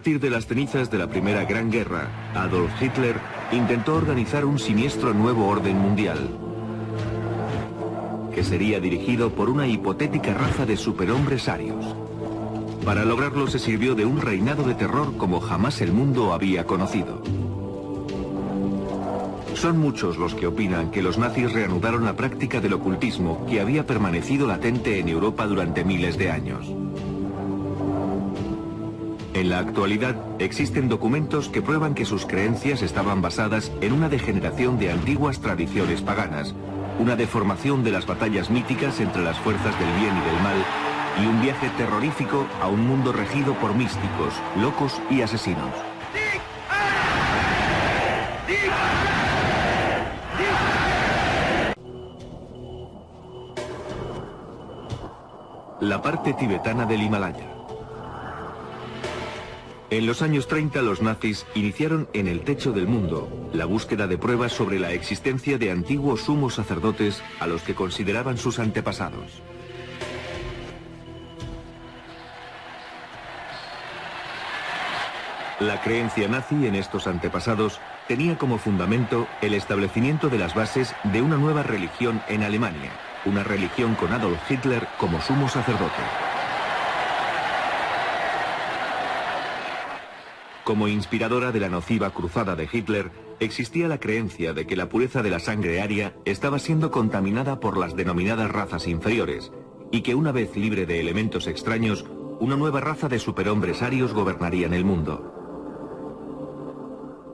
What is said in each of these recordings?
partir de las cenizas de la Primera Gran Guerra, Adolf Hitler intentó organizar un siniestro nuevo orden mundial, que sería dirigido por una hipotética raza de superhombres arios. Para lograrlo se sirvió de un reinado de terror como jamás el mundo había conocido. Son muchos los que opinan que los nazis reanudaron la práctica del ocultismo que había permanecido latente en Europa durante miles de años. En la actualidad existen documentos que prueban que sus creencias estaban basadas en una degeneración de antiguas tradiciones paganas, una deformación de las batallas míticas entre las fuerzas del bien y del mal, y un viaje terrorífico a un mundo regido por místicos, locos y asesinos. La parte tibetana del Himalaya. En los años 30 los nazis iniciaron en el techo del mundo la búsqueda de pruebas sobre la existencia de antiguos sumos sacerdotes a los que consideraban sus antepasados. La creencia nazi en estos antepasados tenía como fundamento el establecimiento de las bases de una nueva religión en Alemania, una religión con Adolf Hitler como sumo sacerdote. Como inspiradora de la nociva cruzada de Hitler, existía la creencia de que la pureza de la sangre aria estaba siendo contaminada por las denominadas razas inferiores, y que una vez libre de elementos extraños, una nueva raza de superhombres arios gobernarían el mundo.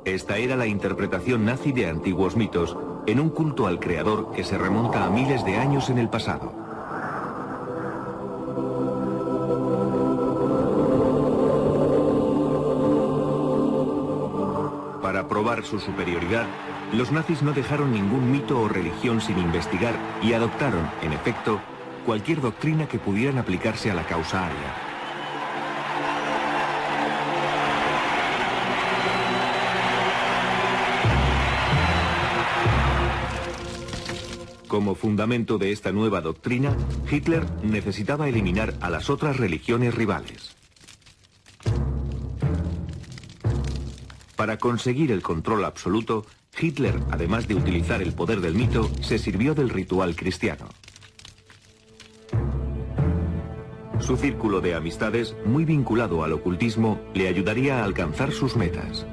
Esta era la interpretación nazi de antiguos mitos, en un culto al creador que se remonta a miles de años en el pasado. Para probar su superioridad, los nazis no dejaron ningún mito o religión sin investigar y adoptaron, en efecto, cualquier doctrina que pudieran aplicarse a la causa aria. Como fundamento de esta nueva doctrina, Hitler necesitaba eliminar a las otras religiones rivales. Para conseguir el control absoluto, Hitler, además de utilizar el poder del mito, se sirvió del ritual cristiano. Su círculo de amistades, muy vinculado al ocultismo, le ayudaría a alcanzar sus metas.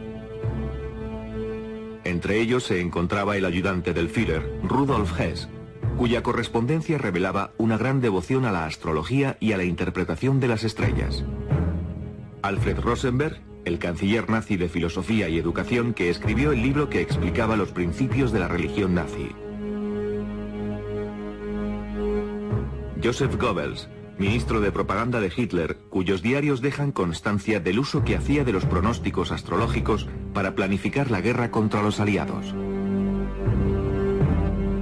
Entre ellos se encontraba el ayudante del Führer, Rudolf Hess, cuya correspondencia revelaba una gran devoción a la astrología y a la interpretación de las estrellas. Alfred Rosenberg, el canciller nazi de filosofía y educación que escribió el libro que explicaba los principios de la religión nazi. Joseph Goebbels, ministro de propaganda de Hitler, cuyos diarios dejan constancia del uso que hacía de los pronósticos astrológicos para planificar la guerra contra los aliados.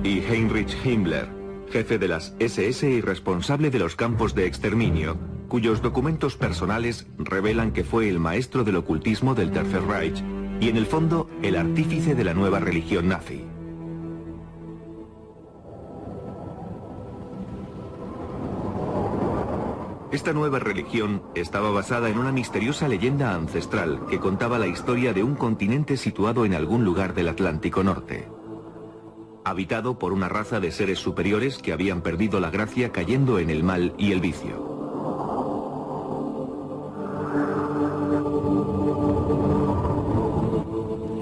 Y Heinrich Himmler, jefe de las SS y responsable de los campos de exterminio, cuyos documentos personales revelan que fue el maestro del ocultismo del Tercer Reich y en el fondo el artífice de la nueva religión nazi. Esta nueva religión estaba basada en una misteriosa leyenda ancestral que contaba la historia de un continente situado en algún lugar del Atlántico Norte, habitado por una raza de seres superiores que habían perdido la gracia cayendo en el mal y el vicio.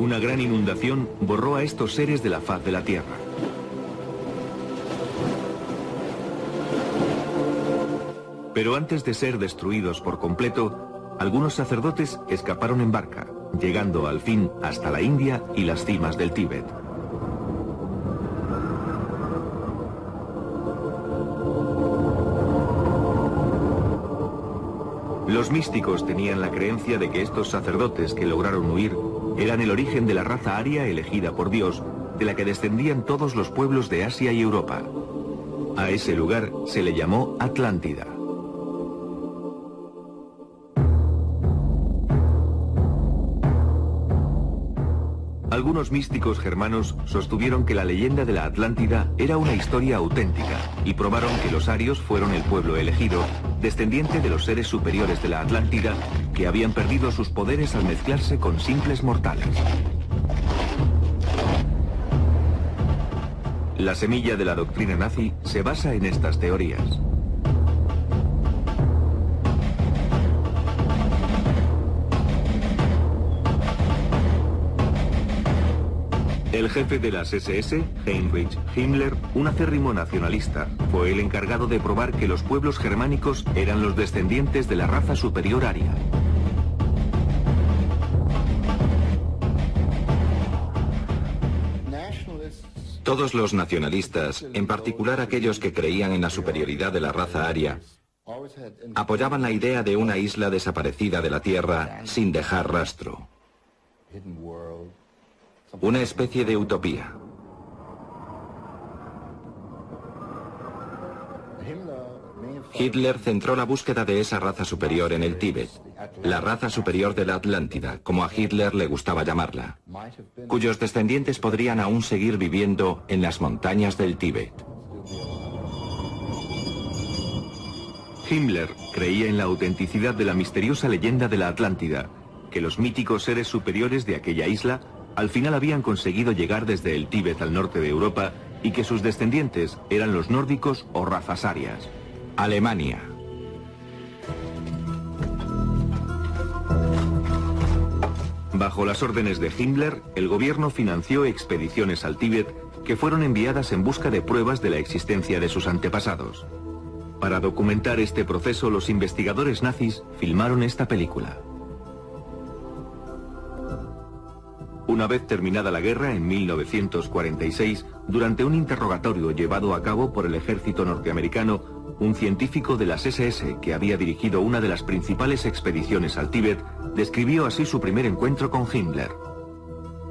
Una gran inundación borró a estos seres de la faz de la tierra. Pero antes de ser destruidos por completo, algunos sacerdotes escaparon en barca, llegando al fin hasta la India y las cimas del Tíbet. Los místicos tenían la creencia de que estos sacerdotes que lograron huir eran el origen de la raza aria elegida por Dios, de la que descendían todos los pueblos de Asia y Europa. A ese lugar se le llamó Atlántida. Algunos místicos germanos sostuvieron que la leyenda de la Atlántida era una historia auténtica y probaron que los arios fueron el pueblo elegido, descendiente de los seres superiores de la Atlántida, que habían perdido sus poderes al mezclarse con simples mortales. La semilla de la doctrina nazi se basa en estas teorías. El jefe de las SS, Heinrich Himmler, un acérrimo nacionalista, fue el encargado de probar que los pueblos germánicos eran los descendientes de la raza superior aria. Todos los nacionalistas, en particular aquellos que creían en la superioridad de la raza aria, apoyaban la idea de una isla desaparecida de la Tierra sin dejar rastro. Una especie de utopía. Hitler centró la búsqueda de esa raza superior en el Tíbet, la raza superior de la Atlántida, como a Hitler le gustaba llamarla, cuyos descendientes podrían aún seguir viviendo en las montañas del Tíbet. Himmler creía en la autenticidad de la misteriosa leyenda de la Atlántida, que los míticos seres superiores de aquella isla al final habían conseguido llegar desde el Tíbet al norte de Europa y que sus descendientes eran los nórdicos o razas arias. Alemania. Bajo las órdenes de Himmler, el gobierno financió expediciones al Tíbet que fueron enviadas en busca de pruebas de la existencia de sus antepasados. Para documentar este proceso, los investigadores nazis filmaron esta película. Una vez terminada la guerra, en 1946, durante un interrogatorio llevado a cabo por el ejército norteamericano, un científico de las SS que había dirigido una de las principales expediciones al Tíbet describió así su primer encuentro con Himmler.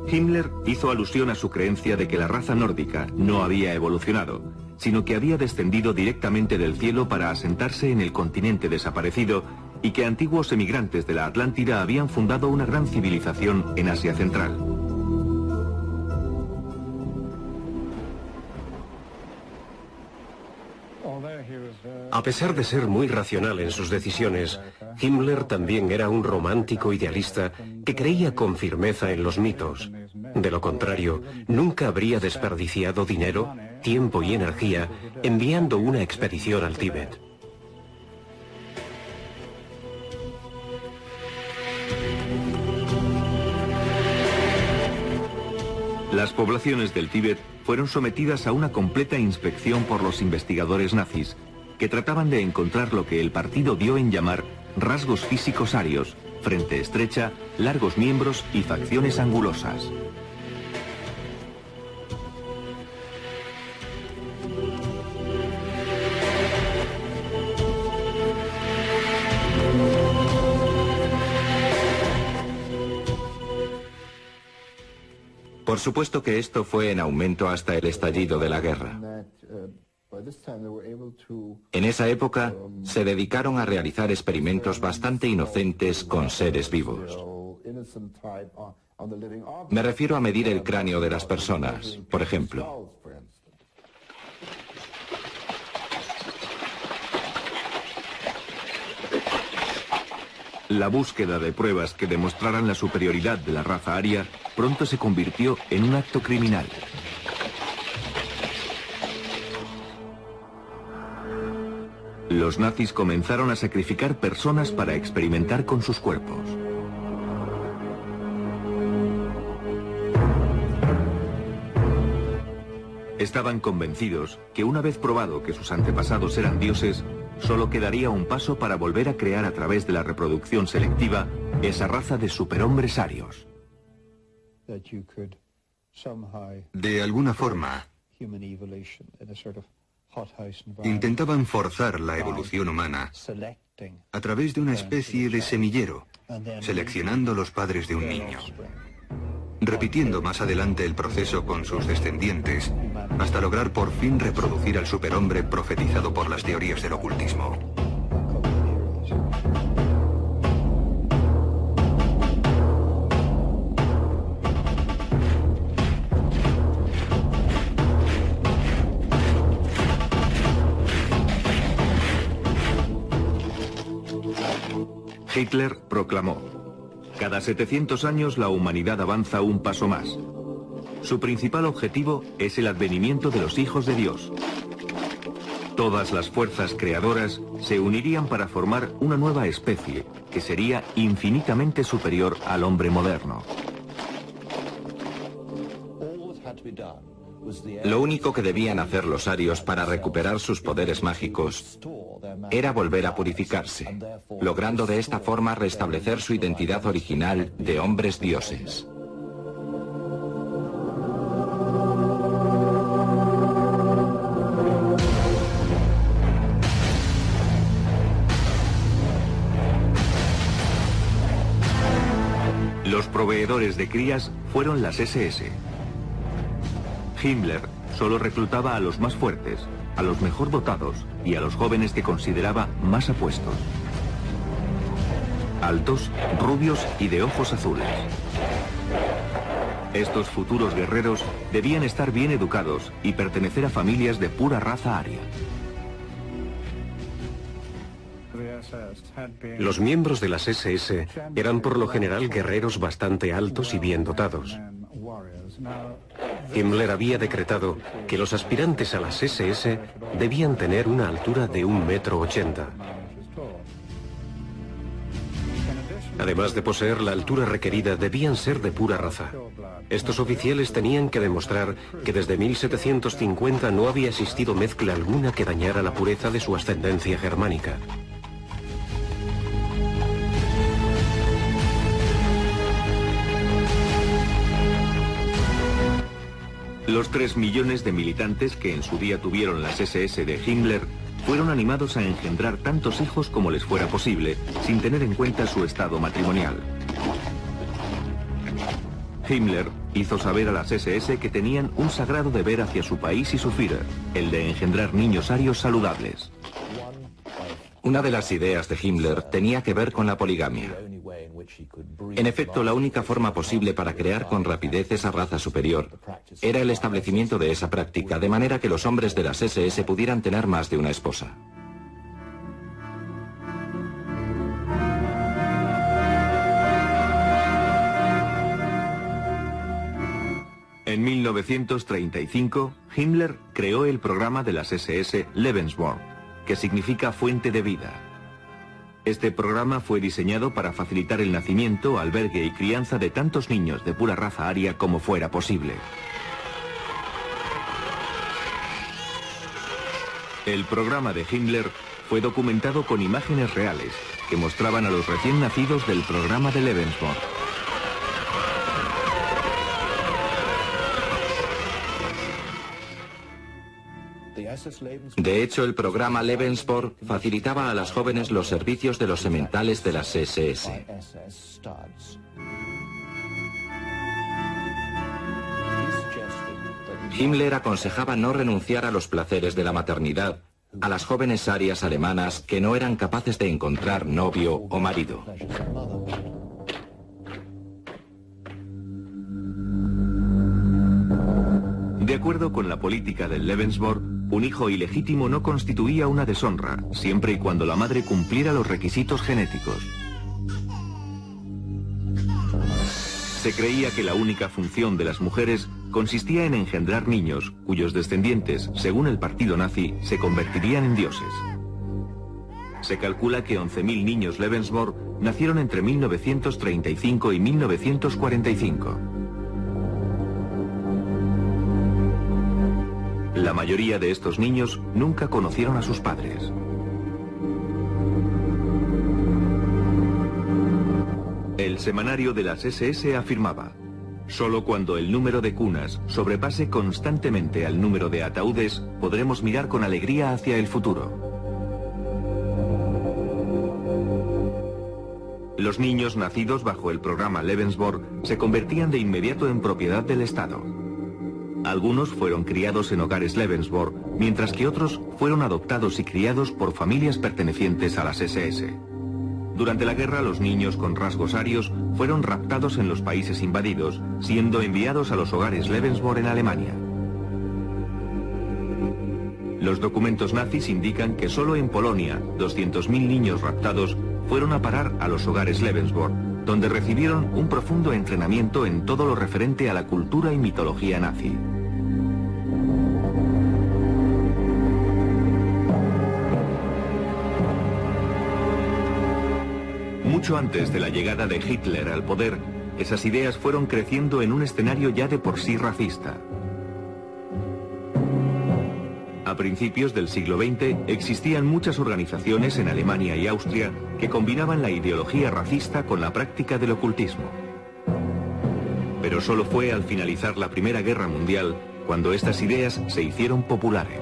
Himmler hizo alusión a su creencia de que la raza nórdica no había evolucionado, sino que había descendido directamente del cielo para asentarse en el continente desaparecido y que antiguos emigrantes de la Atlántida habían fundado una gran civilización en Asia Central. A pesar de ser muy racional en sus decisiones, Himmler también era un romántico idealista que creía con firmeza en los mitos. De lo contrario, nunca habría desperdiciado dinero, tiempo y energía enviando una expedición al Tíbet. Las poblaciones del Tíbet fueron sometidas a una completa inspección por los investigadores nazis, que trataban de encontrar lo que el partido dio en llamar rasgos físicos arios, frente estrecha, largos miembros y facciones angulosas. Por supuesto que esto fue en aumento hasta el estallido de la guerra. En esa época se dedicaron a realizar experimentos bastante inocentes con seres vivos. Me refiero a medir el cráneo de las personas, por ejemplo. La búsqueda de pruebas que demostraran la superioridad de la raza aria pronto se convirtió en un acto criminal. Los nazis comenzaron a sacrificar personas para experimentar con sus cuerpos. Estaban convencidos que una vez probado que sus antepasados eran dioses, solo quedaría un paso para volver a crear a través de la reproducción selectiva esa raza de superhombres arios. De alguna forma, intentaban forzar la evolución humana a través de una especie de semillero, seleccionando los padres de un niño, repitiendo más adelante el proceso con sus descendientes, hasta lograr por fin reproducir al superhombre profetizado por las teorías del ocultismo. Hitler proclamó: cada 700 años la humanidad avanza un paso más. Su principal objetivo es el advenimiento de los hijos de Dios. Todas las fuerzas creadoras se unirían para formar una nueva especie que sería infinitamente superior al hombre moderno. Lo único que debían hacer los arios para recuperar sus poderes mágicos era volver a purificarse, logrando de esta forma restablecer su identidad original de hombres dioses. Los proveedores de crías fueron las SS. Himmler solo reclutaba a los más fuertes, a los mejor dotados y a los jóvenes que consideraba más apuestos. Altos, rubios y de ojos azules. Estos futuros guerreros debían estar bien educados y pertenecer a familias de pura raza aria. Los miembros de las SS eran por lo general guerreros bastante altos y bien dotados. Himmler había decretado que los aspirantes a las SS debían tener una altura de 1,80 m. Además de poseer la altura requerida, debían ser de pura raza. Estos oficiales tenían que demostrar que desde 1750 no había existido mezcla alguna que dañara la pureza de su ascendencia germánica. Los 3 millones de militantes que en su día tuvieron las SS de Himmler fueron animados a engendrar tantos hijos como les fuera posible, sin tener en cuenta su estado matrimonial. Himmler hizo saber a las SS que tenían un sagrado deber hacia su país y su Führer, el de engendrar niños arios saludables. Una de las ideas de Himmler tenía que ver con la poligamia. En efecto, la única forma posible para crear con rapidez esa raza superior era el establecimiento de esa práctica, de manera que los hombres de las SS pudieran tener más de una esposa. En 1935, Himmler creó el programa de las SS Lebensborn, que significa fuente de vida. Este programa fue diseñado para facilitar el nacimiento, albergue y crianza de tantos niños de pura raza aria como fuera posible. El programa de Himmler fue documentado con imágenes reales que mostraban a los recién nacidos del programa de Lebensborn. De hecho, el programa Lebensborn facilitaba a las jóvenes los servicios de los sementales de las SS. Himmler aconsejaba no renunciar a los placeres de la maternidad a las jóvenes arias alemanas que no eran capaces de encontrar novio o marido. De acuerdo con la política del Lebensborn, un hijo ilegítimo no constituía una deshonra, siempre y cuando la madre cumpliera los requisitos genéticos. Se creía que la única función de las mujeres consistía en engendrar niños, cuyos descendientes, según el partido nazi, se convertirían en dioses. Se calcula que 11.000 niños Lebensborn nacieron entre 1935 y 1945. La mayoría de estos niños nunca conocieron a sus padres. El semanario de las SS afirmaba: solo cuando el número de cunas sobrepase constantemente al número de ataúdes, podremos mirar con alegría hacia el futuro. Los niños nacidos bajo el programa Lebensborn se convertían de inmediato en propiedad del Estado. Algunos fueron criados en hogares Lebensborn, mientras que otros fueron adoptados y criados por familias pertenecientes a las SS. Durante la guerra, los niños con rasgos arios fueron raptados en los países invadidos, siendo enviados a los hogares Lebensborn en Alemania. Los documentos nazis indican que solo en Polonia 200.000 niños raptados fueron a parar a los hogares Lebensborn, donde recibieron un profundo entrenamiento en todo lo referente a la cultura y mitología nazi. Mucho antes de la llegada de Hitler al poder, esas ideas fueron creciendo en un escenario ya de por sí racista. A principios del siglo XX existían muchas organizaciones en Alemania y Austria que combinaban la ideología racista con la práctica del ocultismo. Pero solo fue al finalizar la Primera Guerra Mundial cuando estas ideas se hicieron populares.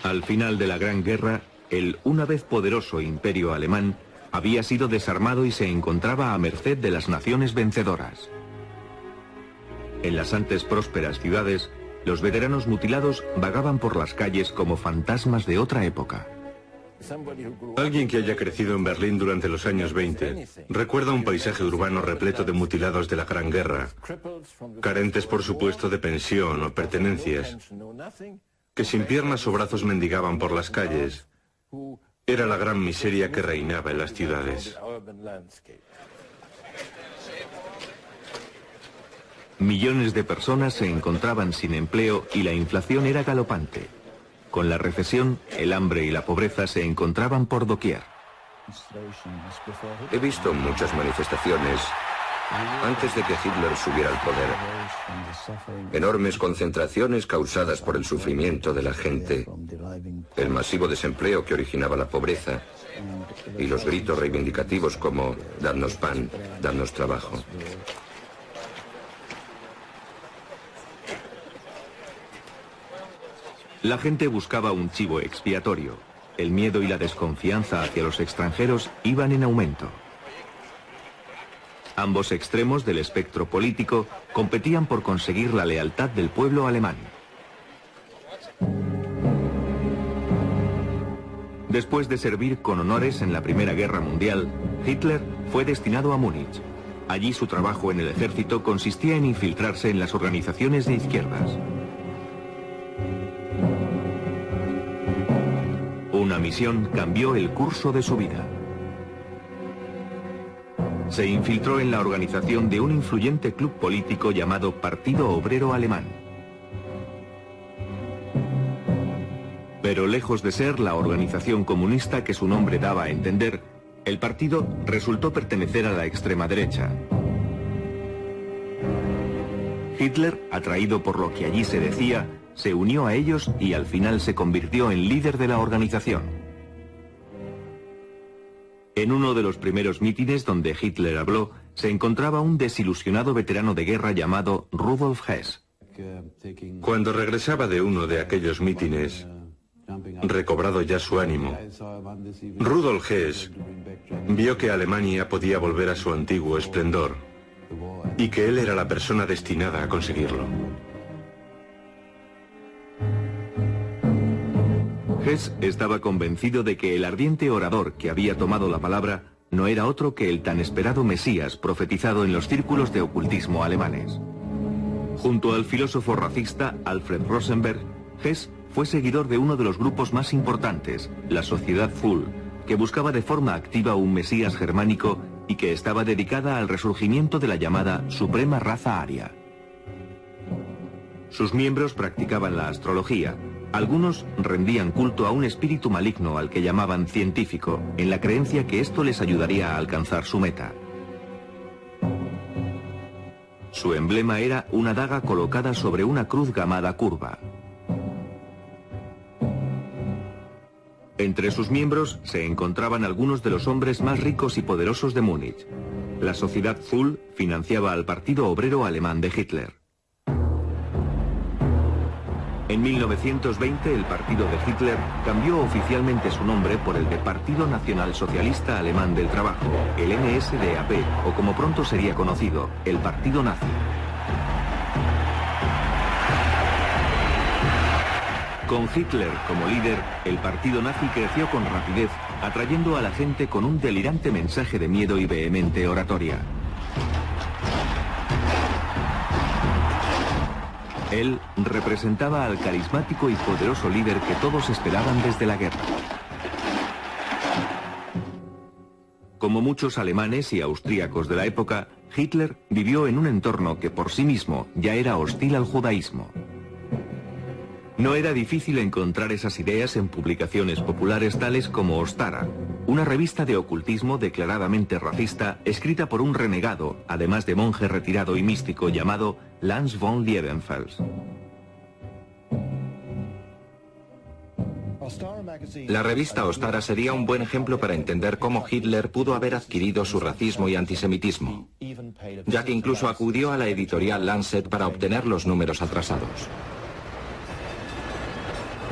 Al final de la Gran Guerra, el una vez poderoso imperio alemán había sido desarmado y se encontraba a merced de las naciones vencedoras. En las antes prósperas ciudades, los veteranos mutilados vagaban por las calles como fantasmas de otra época. Alguien que haya crecido en Berlín durante los años 20 recuerda un paisaje urbano repleto de mutilados de la Gran Guerra, carentes por supuesto de pensión o pertenencias, que sin piernas o brazos mendigaban por las calles. Era la gran miseria que reinaba en las ciudades. Millones de personas se encontraban sin empleo y la inflación era galopante. Con la recesión, el hambre y la pobreza se encontraban por doquier. He visto muchas manifestaciones antes de que Hitler subiera al poder. Enormes concentraciones causadas por el sufrimiento de la gente, el masivo desempleo que originaba la pobreza y los gritos reivindicativos como «dadnos pan, dadnos trabajo». La gente buscaba un chivo expiatorio. El miedo y la desconfianza hacia los extranjeros iban en aumento. Ambos extremos del espectro político competían por conseguir la lealtad del pueblo alemán. Después de servir con honores en la Primera Guerra Mundial, Hitler fue destinado a Múnich. Allí su trabajo en el ejército consistía en infiltrarse en las organizaciones de izquierdas. Una misión cambió el curso de su vida. Se infiltró en la organización de un influyente club político llamado Partido Obrero Alemán. Pero lejos de ser la organización comunista que su nombre daba a entender, el partido resultó pertenecer a la extrema derecha. Hitler, atraído por lo que allí se decía, se unió a ellos y al final se convirtió en líder de la organización. En uno de los primeros mítines donde Hitler habló, se encontraba un desilusionado veterano de guerra llamado Rudolf Hess. Cuando regresaba de uno de aquellos mítines, recobrado ya su ánimo, Rudolf Hess vio que Alemania podía volver a su antiguo esplendor y que él era la persona destinada a conseguirlo. Hess estaba convencido de que el ardiente orador que había tomado la palabra no era otro que el tan esperado Mesías profetizado en los círculos de ocultismo alemanes. Junto al filósofo racista Alfred Rosenberg, Hess fue seguidor de uno de los grupos más importantes, la Sociedad Full, que buscaba de forma activa un Mesías germánico y que estaba dedicada al resurgimiento de la llamada Suprema Raza Aria. Sus miembros practicaban la astrología. Algunos rendían culto a un espíritu maligno al que llamaban científico, en la creencia que esto les ayudaría a alcanzar su meta. Su emblema era una daga colocada sobre una cruz gamada curva. Entre sus miembros se encontraban algunos de los hombres más ricos y poderosos de Múnich. La Sociedad Full financiaba al Partido Obrero Alemán de Hitler. En 1920 el partido de Hitler cambió oficialmente su nombre por el de Partido Nacional Socialista Alemán del Trabajo, el NSDAP, o como pronto sería conocido, el Partido Nazi. Con Hitler como líder, el partido nazi creció con rapidez atrayendo a la gente con un delirante mensaje de miedo y vehemente oratoria. Él representaba al carismático y poderoso líder que todos esperaban desde la guerra. Como muchos alemanes y austríacos de la época, Hitler vivió en un entorno que por sí mismo ya era hostil al judaísmo. No era difícil encontrar esas ideas en publicaciones populares tales como Ostara, una revista de ocultismo declaradamente racista escrita por un renegado, además de monje retirado y místico llamado Lanz von Liebenfels. La revista Ostara sería un buen ejemplo para entender cómo Hitler pudo haber adquirido su racismo y antisemitismo, ya que incluso acudió a la editorial Lancet para obtener los números atrasados.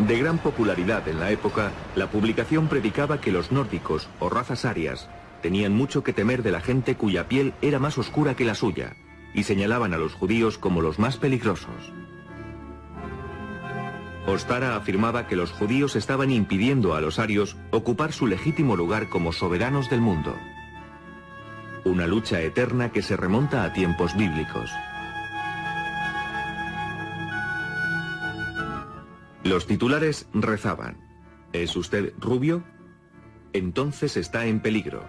De gran popularidad en la época, la publicación predicaba que los nórdicos, o razas arias, tenían mucho que temer de la gente cuya piel era más oscura que la suya, y señalaban a los judíos como los más peligrosos. Ostara afirmaba que los judíos estaban impidiendo a los arios ocupar su legítimo lugar como soberanos del mundo. Una lucha eterna que se remonta a tiempos bíblicos. Los titulares rezaban: ¿es usted rubio? Entonces está en peligro.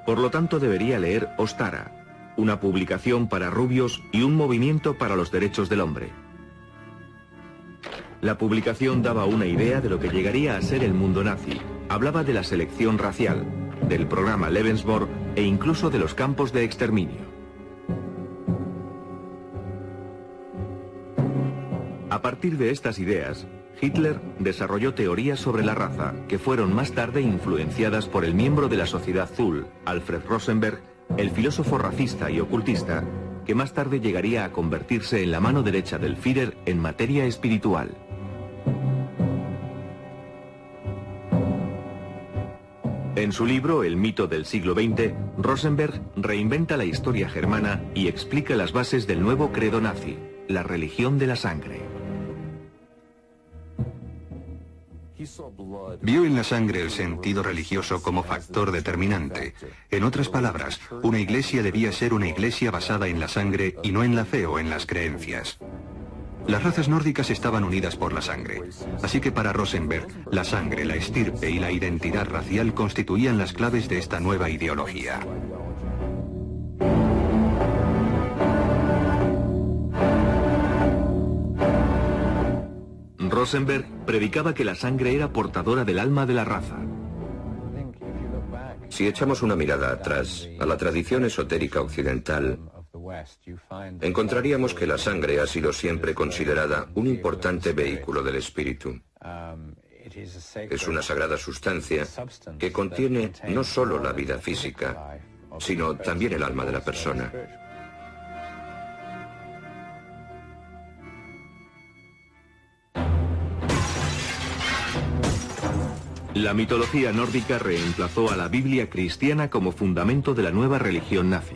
Por lo tanto debería leer Ostara, una publicación para rubios y un movimiento para los derechos del hombre. La publicación daba una idea de lo que llegaría a ser el mundo nazi. Hablaba de la selección racial, del programa Lebensborn e incluso de los campos de exterminio. A partir de estas ideas, Hitler desarrolló teorías sobre la raza, que fueron más tarde influenciadas por el miembro de la Sociedad Thule, Alfred Rosenberg, el filósofo racista y ocultista, que más tarde llegaría a convertirse en la mano derecha del Führer en materia espiritual. En su libro El mito del siglo XX, Rosenberg reinventa la historia germana y explica las bases del nuevo credo nazi, la religión de la sangre. Vio en la sangre el sentido religioso como factor determinante. En otras palabras, una iglesia debía ser una iglesia basada en la sangre y no en la fe o en las creencias. Las razas nórdicas estaban unidas por la sangre, así que para Rosenberg, la sangre, la estirpe y la identidad racial constituían las claves de esta nueva ideología. Rosenberg predicaba que la sangre era portadora del alma de la raza. Si echamos una mirada atrás a la tradición esotérica occidental, encontraríamos que la sangre ha sido siempre considerada un importante vehículo del espíritu. Es una sagrada sustancia que contiene no solo la vida física, sino también el alma de la persona. La mitología nórdica reemplazó a la Biblia cristiana como fundamento de la nueva religión nazi.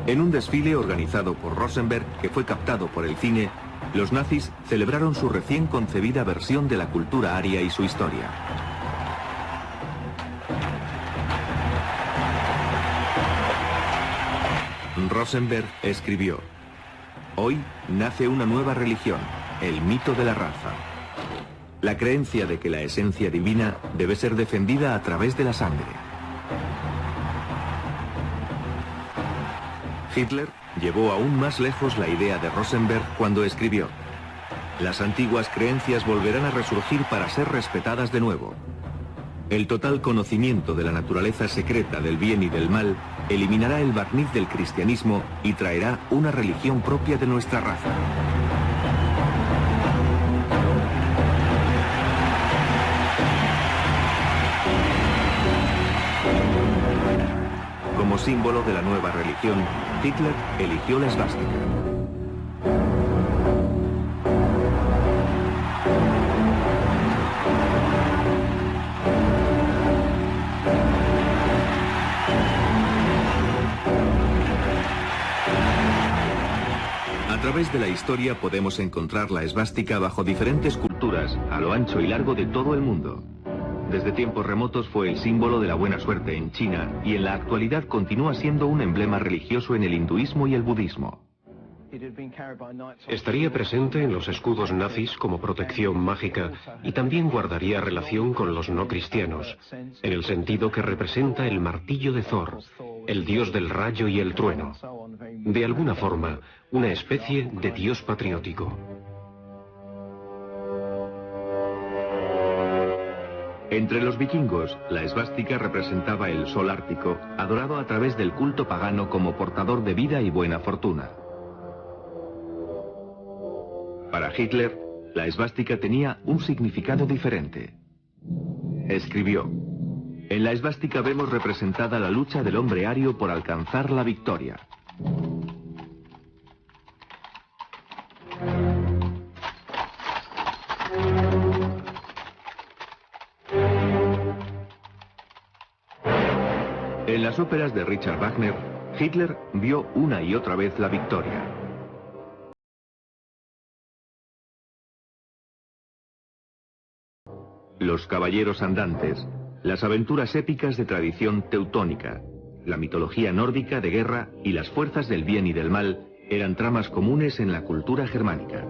En un desfile organizado por Rosenberg, que fue captado por el cine, los nazis celebraron su recién concebida versión de la cultura aria y su historia. Rosenberg escribió: «Hoy nace una nueva religión, el mito de la raza. La creencia de que la esencia divina debe ser defendida a través de la sangre». Hitler llevó aún más lejos la idea de Rosenberg cuando escribió: «Las antiguas creencias volverán a resurgir para ser respetadas de nuevo. El total conocimiento de la naturaleza secreta del bien y del mal eliminará el barniz del cristianismo y traerá una religión propia de nuestra raza». Como símbolo de la nueva religión, Hitler eligió la esvástica. A A través de la historia podemos encontrar la esvástica bajo diferentes culturas a lo ancho y largo de todo el mundo. Desde tiempos remotos fue el símbolo de la buena suerte en China y en la actualidad continúa siendo un emblema religioso en el hinduismo y el budismo. Estaría presente en los escudos nazis como protección mágica y también guardaría relación con los no cristianos, en el sentido que representa el martillo de Thor, el dios del rayo y el trueno. De alguna forma, una especie de dios patriótico. Entre los vikingos, la esvástica representaba el sol ártico, adorado a través del culto pagano como portador de vida y buena fortuna. Para Hitler, la esvástica tenía un significado diferente. Escribió: en la esvástica vemos representada la lucha del hombre ario por alcanzar la victoria. En las óperas de Richard Wagner, Hitler vio una y otra vez la victoria. Los caballeros andantes, las aventuras épicas de tradición teutónica, la mitología nórdica de guerra y las fuerzas del bien y del mal eran tramas comunes en la cultura germánica.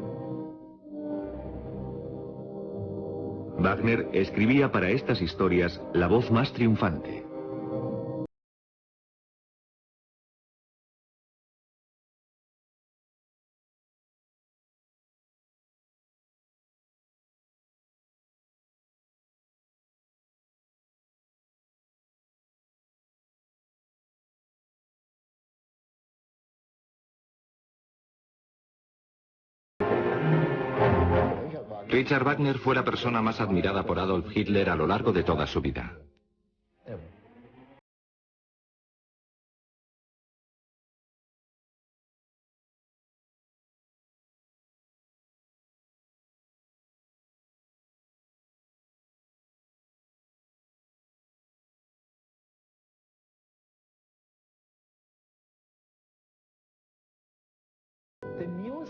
Wagner escribía para estas historias la voz más triunfante. Richard Wagner fue la persona más admirada por Adolf Hitler a lo largo de toda su vida.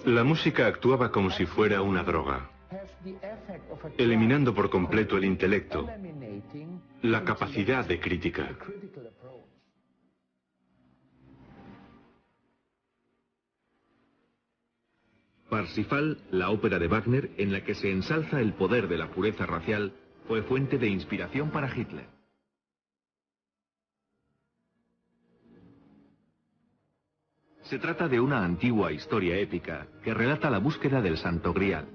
La música actuaba como si fuera una droga, eliminando por completo el intelecto, la capacidad de crítica. Parsifal, la ópera de Wagner en la que se ensalza el poder de la pureza racial, fue fuente de inspiración para Hitler. Se trata de una antigua historia épica que relata la búsqueda del Santo Grial.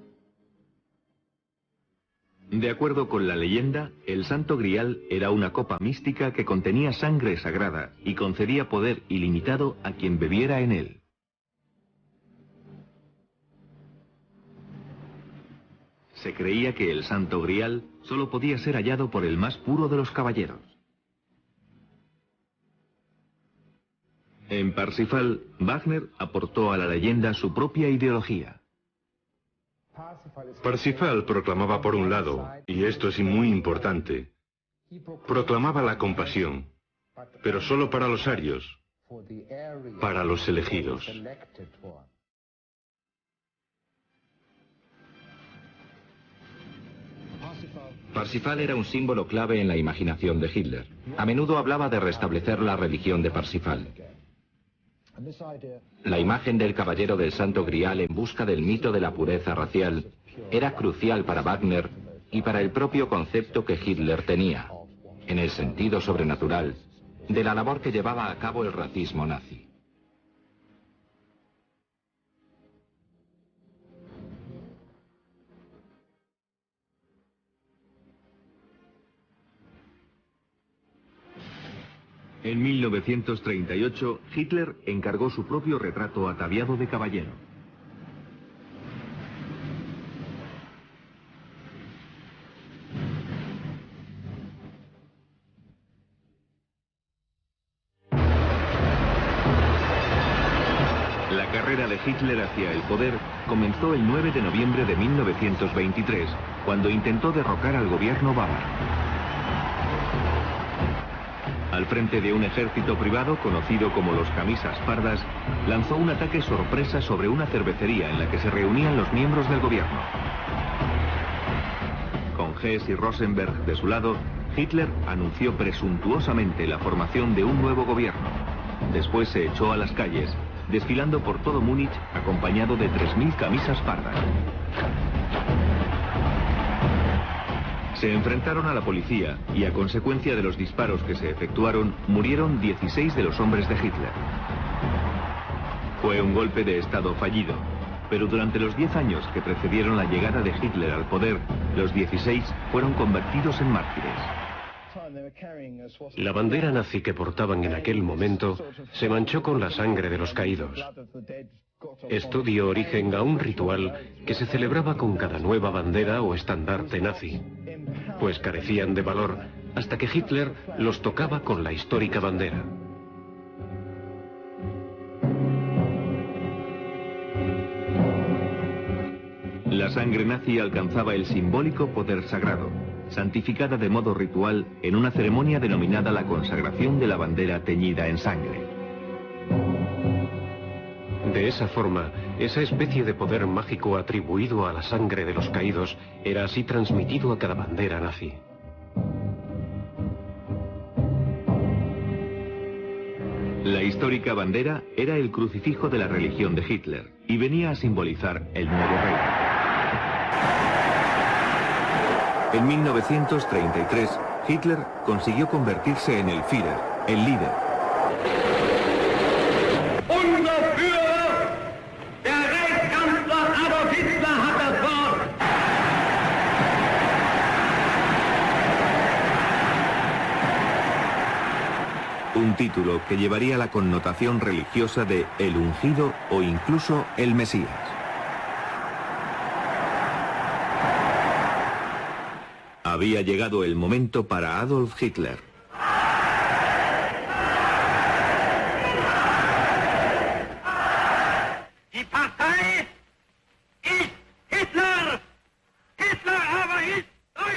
De acuerdo con la leyenda, el Santo Grial era una copa mística que contenía sangre sagrada y concedía poder ilimitado a quien bebiera en él. Se creía que el Santo Grial solo podía ser hallado por el más puro de los caballeros. En Parsifal, Wagner aportó a la leyenda su propia ideología. Parsifal proclamaba por un lado, y esto es muy importante, proclamaba la compasión, pero solo para los arios, para los elegidos. Parsifal era un símbolo clave en la imaginación de Hitler. A menudo hablaba de restablecer la religión de Parsifal. La imagen del caballero del Santo Grial en busca del mito de la pureza racial era crucial para Wagner y para el propio concepto que Hitler tenía, en el sentido sobrenatural, de la labor que llevaba a cabo el racismo nazi. En 1938, Hitler encargó su propio retrato ataviado de caballero. La carrera de Hitler hacia el poder comenzó el 9 de noviembre de 1923, cuando intentó derrocar al gobierno bávaro. Al frente de un ejército privado conocido como los Camisas Pardas, lanzó un ataque sorpresa sobre una cervecería en la que se reunían los miembros del gobierno. Con Hess y Rosenberg de su lado, Hitler anunció presuntuosamente la formación de un nuevo gobierno. Después se echó a las calles, desfilando por todo Múnich acompañado de 3.000 camisas pardas. Se enfrentaron a la policía y a consecuencia de los disparos que se efectuaron, murieron 16 de los hombres de Hitler. Fue un golpe de estado fallido, pero durante los 10 años que precedieron la llegada de Hitler al poder, los 16 fueron convertidos en mártires. La bandera nazi que portaban en aquel momento se manchó con la sangre de los caídos. Esto dio origen a un ritual que se celebraba con cada nueva bandera o estandarte nazi, pues carecían de valor hasta que Hitler los tocaba con la histórica bandera. La sangre nazi alcanzaba el simbólico poder sagrado, santificada de modo ritual en una ceremonia denominada la consagración de la bandera teñida en sangre. De esa forma, esa especie de poder mágico atribuido a la sangre de los caídos era así transmitido a cada bandera nazi. La histórica bandera era el crucifijo de la religión de Hitler y venía a simbolizar el nuevo rey. En 1933, Hitler consiguió convertirse en el Führer, el líder. Un título que llevaría la connotación religiosa de el ungido o incluso el Mesías. Había llegado el momento para Adolf Hitler.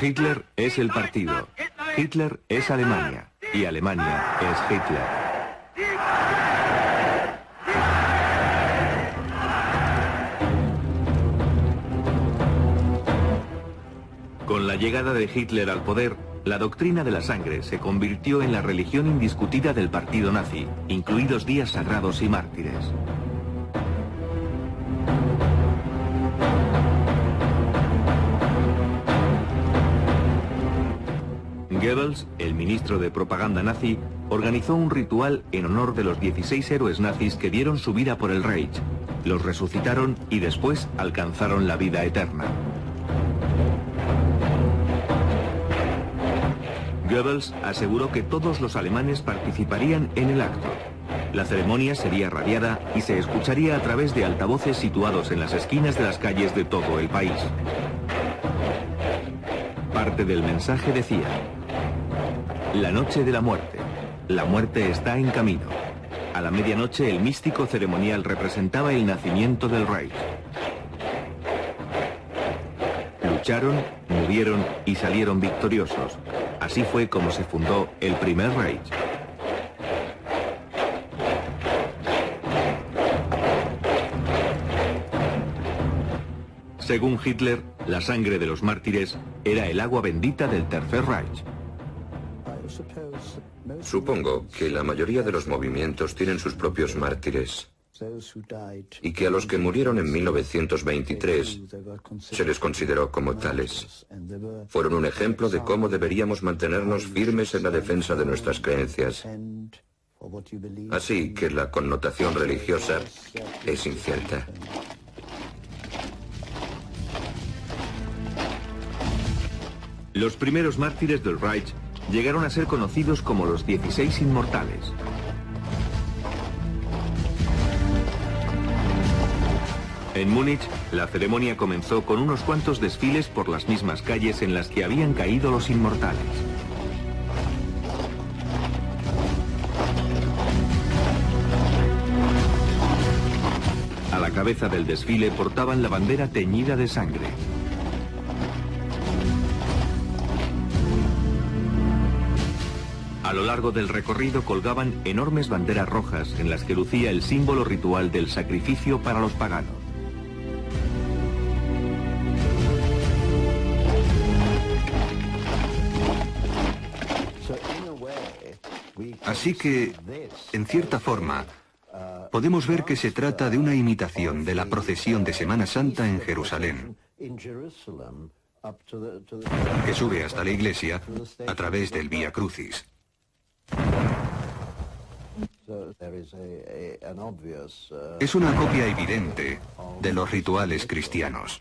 Hitler es el partido. Hitler es Alemania. Y Alemania es Hitler. Con la llegada de Hitler al poder, la doctrina de la sangre se convirtió en la religión indiscutida del partido nazi, incluidos días sagrados y mártires. Goebbels, el ministro de propaganda nazi, organizó un ritual en honor de los 16 héroes nazis que dieron su vida por el Reich. Los resucitaron y después alcanzaron la vida eterna. Goebbels aseguró que todos los alemanes participarían en el acto. La ceremonia sería radiada y se escucharía a través de altavoces situados en las esquinas de las calles de todo el país. Parte del mensaje decía: la noche de la muerte está en camino. A la medianoche el místico ceremonial representaba el nacimiento del Reich. Lucharon, murieron y salieron victoriosos. Así fue como se fundó el primer Reich. Según Hitler, la sangre de los mártires era el agua bendita del Tercer Reich. Supongo que la mayoría de los movimientos tienen sus propios mártires y que a los que murieron en 1923 se les consideró como tales. Fueron un ejemplo de cómo deberíamos mantenernos firmes en la defensa de nuestras creencias. Así que la connotación religiosa es incierta. Los primeros mártires del Reich llegaron a ser conocidos como los 16 inmortales. En Múnich, la ceremonia comenzó con unos cuantos desfiles por las mismas calles en las que habían caído los inmortales. A la cabeza del desfile portaban la bandera teñida de sangre. A lo largo del recorrido colgaban enormes banderas rojas en las que lucía el símbolo ritual del sacrificio para los paganos. Así que, en cierta forma, podemos ver que se trata de una imitación de la procesión de Semana Santa en Jerusalén, que sube hasta la iglesia a través del Vía Crucis. Es una copia evidente de los rituales cristianos.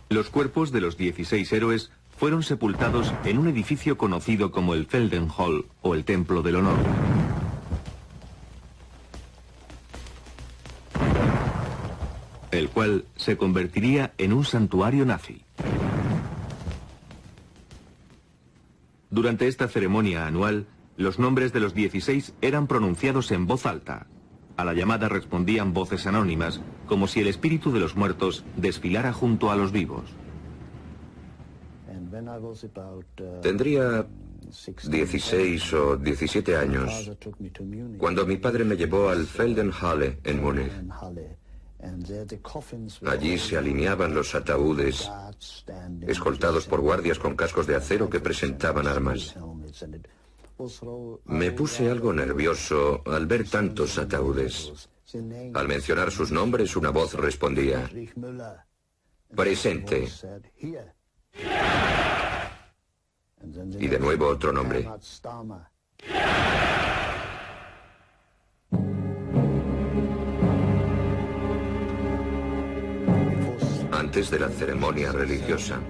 Los cuerpos de los 16 héroes fueron sepultados en un edificio conocido como el Feldenhall o el Templo del Honor. El cual se convertiría en un santuario nazi. Durante esta ceremonia anual, los nombres de los 16 eran pronunciados en voz alta. A la llamada respondían voces anónimas, como si el espíritu de los muertos desfilara junto a los vivos. Tendría 16 o 17 años cuando mi padre me llevó al Feldenhalle en Múnich. Allí se alineaban los ataúdes, escoltados por guardias con cascos de acero que presentaban armas. Me puse algo nervioso al ver tantos ataúdes. Al mencionar sus nombres, una voz respondía: «Presente». Y de nuevo otro nombre. Antes de la ceremonia religiosa.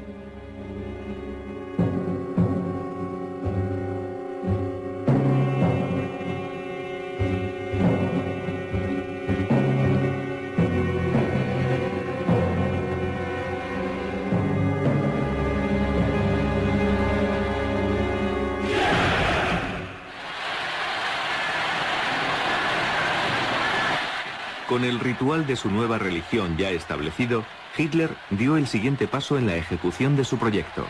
Con el ritual de su nueva religión ya establecido, Hitler dio el siguiente paso en la ejecución de su proyecto.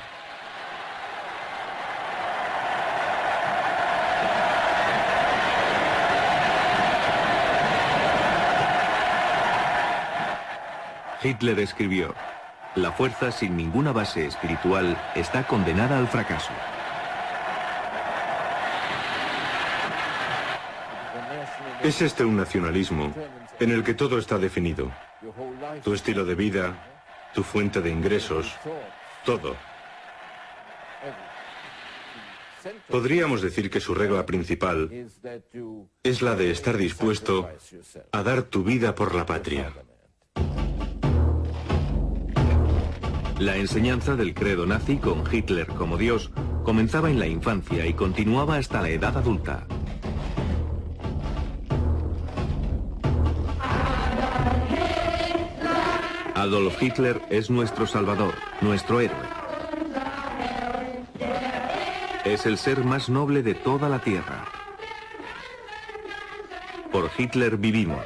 Hitler escribió: «La fuerza sin ninguna base espiritual está condenada al fracaso». Es este un nacionalismo en el que todo está definido. Tu estilo de vida, tu fuente de ingresos, todo. Podríamos decir que su regla principal es la de estar dispuesto a dar tu vida por la patria. La enseñanza del credo nazi con Hitler como Dios comenzaba en la infancia y continuaba hasta la edad adulta. Adolf Hitler es nuestro salvador, nuestro héroe. Es el ser más noble de toda la tierra. Por Hitler vivimos.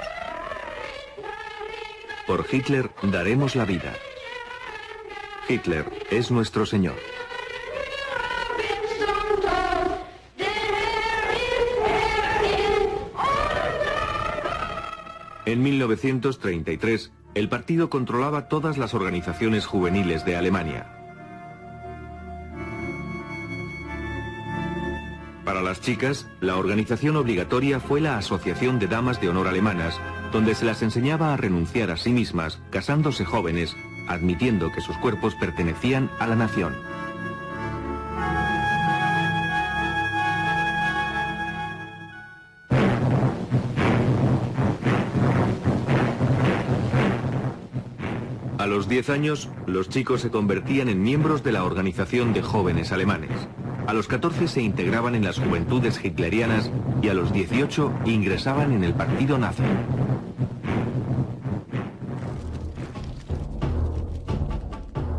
Por Hitler daremos la vida. Hitler es nuestro Señor. En 1933, el partido controlaba todas las organizaciones juveniles de Alemania. Para las chicas, la organización obligatoria fue la Asociación de Damas de Honor Alemanas, donde se las enseñaba a renunciar a sí mismas, casándose jóvenes, admitiendo que sus cuerpos pertenecían a la nación. A los 10 años, los chicos se convertían en miembros de la Organización de Jóvenes Alemanes. A los 14 se integraban en las juventudes hitlerianas y a los 18 ingresaban en el partido nazi.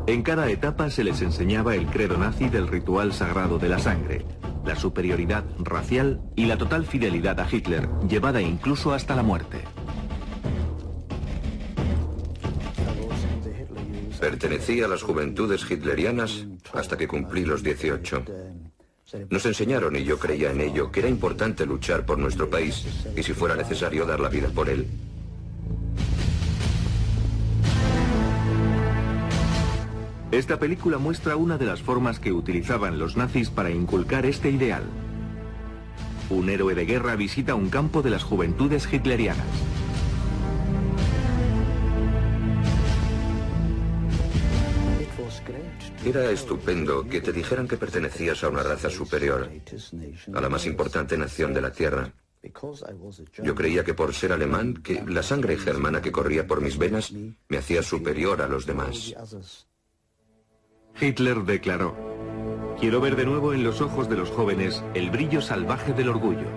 En cada etapa se les enseñaba el credo nazi del ritual sagrado de la sangre. la superioridad racial y la total fidelidad a Hitler, llevada incluso hasta la muerte. Pertenecí a las juventudes hitlerianas hasta que cumplí los 18. Nos enseñaron, y yo creía en ello, que era importante luchar por nuestro país y, si fuera necesario, dar la vida por él. Esta película muestra una de las formas que utilizaban los nazis para inculcar este ideal. Un héroe de guerra visita un campo de las juventudes hitlerianas. Era estupendo que te dijeran que pertenecías a una raza superior, a la más importante nación de la Tierra. Yo creía que por ser alemán, que la sangre germana que corría por mis venas me hacía superior a los demás. Hitler declaró: "Quiero ver de nuevo en los ojos de los jóvenes el brillo salvaje del orgullo".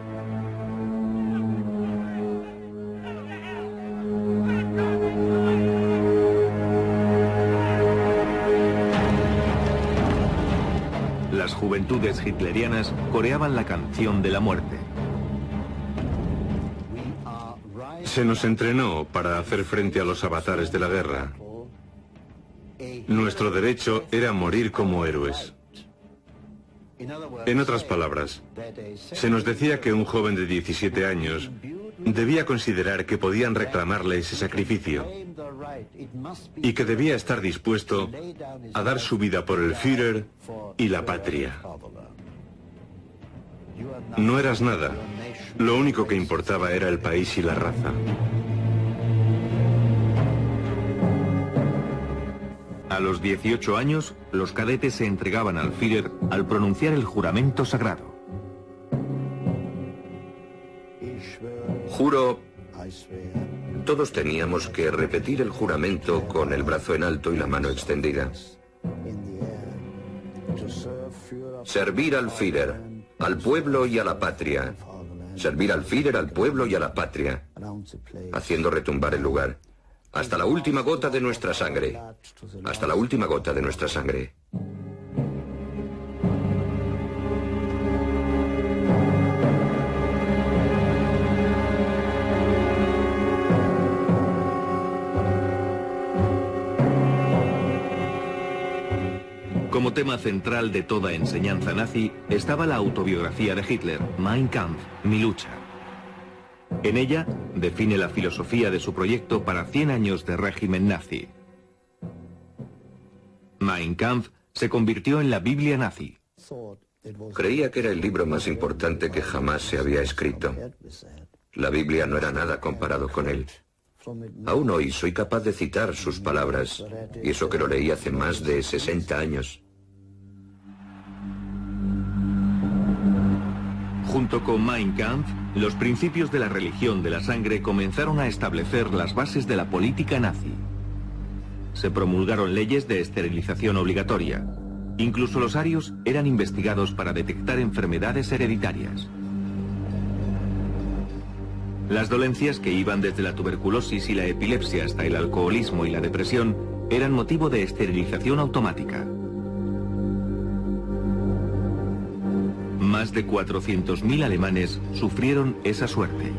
Las juventudes hitlerianas coreaban la canción de la muerte. Se nos entrenó para hacer frente a los avatares de la guerra. Nuestro derecho era morir como héroes. En otras palabras, se nos decía que un joven de 17 años debía considerar que podían reclamarle ese sacrificio y que debía estar dispuesto a dar su vida por el Führer y la patria. No eras nada. Lo único que importaba era el país y la raza. A los 18 años, los cadetes se entregaban al Führer al pronunciar el juramento sagrado. Juro... Todos teníamos que repetir el juramento con el brazo en alto y la mano extendida. Servir al Führer, al pueblo y a la patria. Servir al Führer, al pueblo y a la patria. Haciendo retumbar el lugar. Hasta la última gota de nuestra sangre. Hasta la última gota de nuestra sangre. Como tema central de toda enseñanza nazi estaba la autobiografía de Hitler, Mein Kampf, Mi lucha. En ella define la filosofía de su proyecto para 100 años de régimen nazi. Mein Kampf se convirtió en la Biblia nazi. Creía que era el libro más importante que jamás se había escrito. La Biblia no era nada comparado con él. Aún hoy soy capaz de citar sus palabras, y eso que lo leí hace más de 60 años. Junto con Mein Kampf, los principios de la religión de la sangre comenzaron a establecer las bases de la política nazi. Se promulgaron leyes de esterilización obligatoria. Incluso los arios eran investigados para detectar enfermedades hereditarias. Las dolencias, que iban desde la tuberculosis y la epilepsia hasta el alcoholismo y la depresión, eran motivo de esterilización automática. Más de 400.000 alemanes sufrieron esa suerte.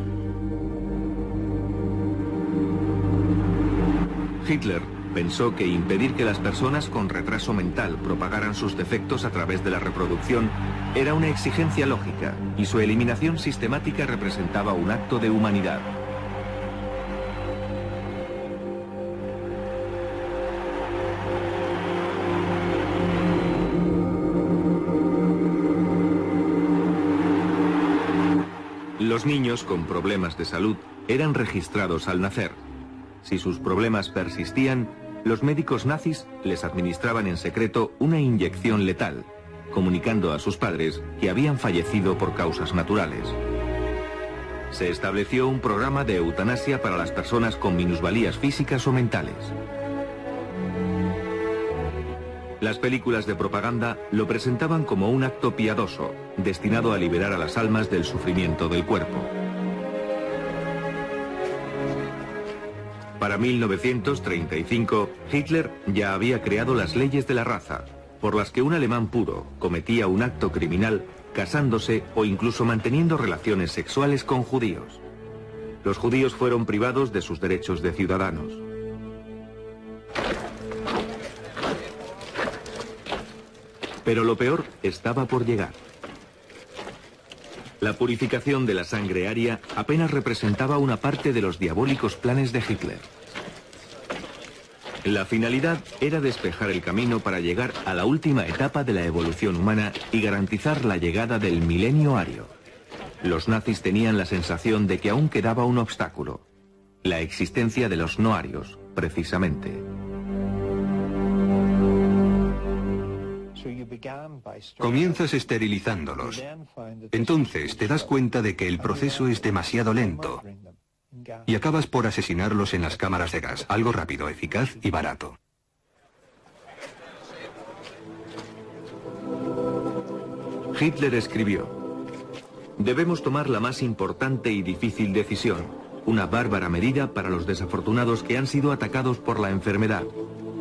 Hitler pensó que impedir que las personas con retraso mental propagaran sus defectos a través de la reproducción era una exigencia lógica, y su eliminación sistemática representaba un acto de humanidad. Los niños con problemas de salud eran registrados al nacer. Si sus problemas persistían, los médicos nazis les administraban en secreto una inyección letal, comunicando a sus padres que habían fallecido por causas naturales. Se estableció un programa de eutanasia para las personas con minusvalías físicas o mentales. Las películas de propaganda lo presentaban como un acto piadoso, destinado a liberar a las almas del sufrimiento del cuerpo. Para 1935, Hitler ya había creado las leyes de la raza, por las que un alemán puro cometía un acto criminal casándose o incluso manteniendo relaciones sexuales con judíos. Los judíos fueron privados de sus derechos de ciudadanos. Pero lo peor estaba por llegar. La purificación de la sangre aria apenas representaba una parte de los diabólicos planes de Hitler. La finalidad era despejar el camino para llegar a la última etapa de la evolución humana y garantizar la llegada del milenio ario. Los nazis tenían la sensación de que aún quedaba un obstáculo: la existencia de los no arios, precisamente. Comienzas esterilizándolos. Entonces te das cuenta de que el proceso es demasiado lento y acabas por asesinarlos en las cámaras de gas. Algo rápido, eficaz y barato. Hitler escribió: debemos tomar la más importante y difícil decisión, una bárbara medida para los desafortunados que han sido atacados por la enfermedad,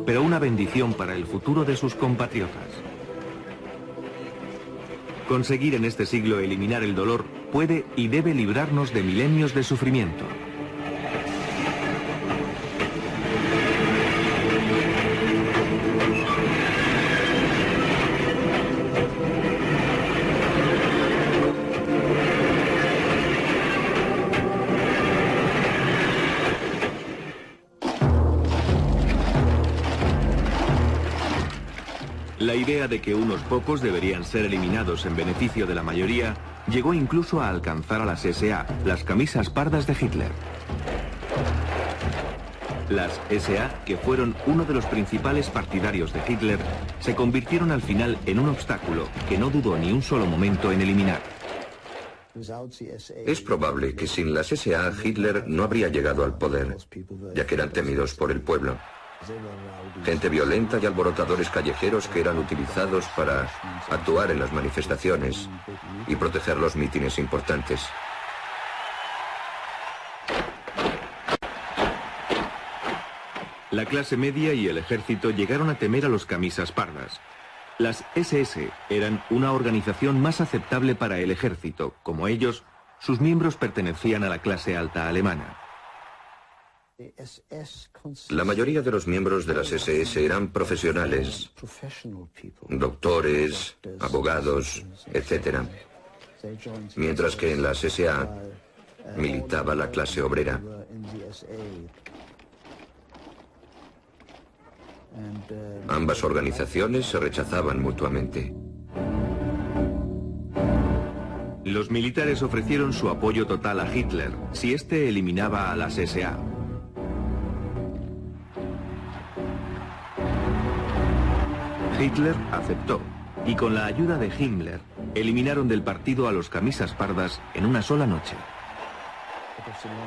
pero una bendición para el futuro de sus compatriotas. Conseguir en este siglo eliminar el dolor puede y debe librarnos de milenios de sufrimiento. La idea de que unos pocos deberían ser eliminados en beneficio de la mayoría llegó incluso a alcanzar a las SA, las camisas pardas de Hitler. Las SA, que fueron uno de los principales partidarios de Hitler, se convirtieron al final en un obstáculo que no dudó ni un solo momento en eliminar. Es probable que sin las SA Hitler no habría llegado al poder, ya que eran temidos por el pueblo. Gente violenta y alborotadores callejeros que eran utilizados para actuar en las manifestaciones y proteger los mítines importantes. La clase media y el ejército llegaron a temer a los camisas pardas. Las SS eran una organización más aceptable para el ejército. Como ellos, sus miembros pertenecían a la clase alta alemana. La mayoría de los miembros de las SS eran profesionales, doctores, abogados, etc. Mientras que en las SA militaba la clase obrera. Ambas organizaciones se rechazaban mutuamente. Los militares ofrecieron su apoyo total a Hitler si éste eliminaba a las SA. Hitler aceptó, y con la ayuda de Himmler, eliminaron del partido a los camisas pardas en una sola noche.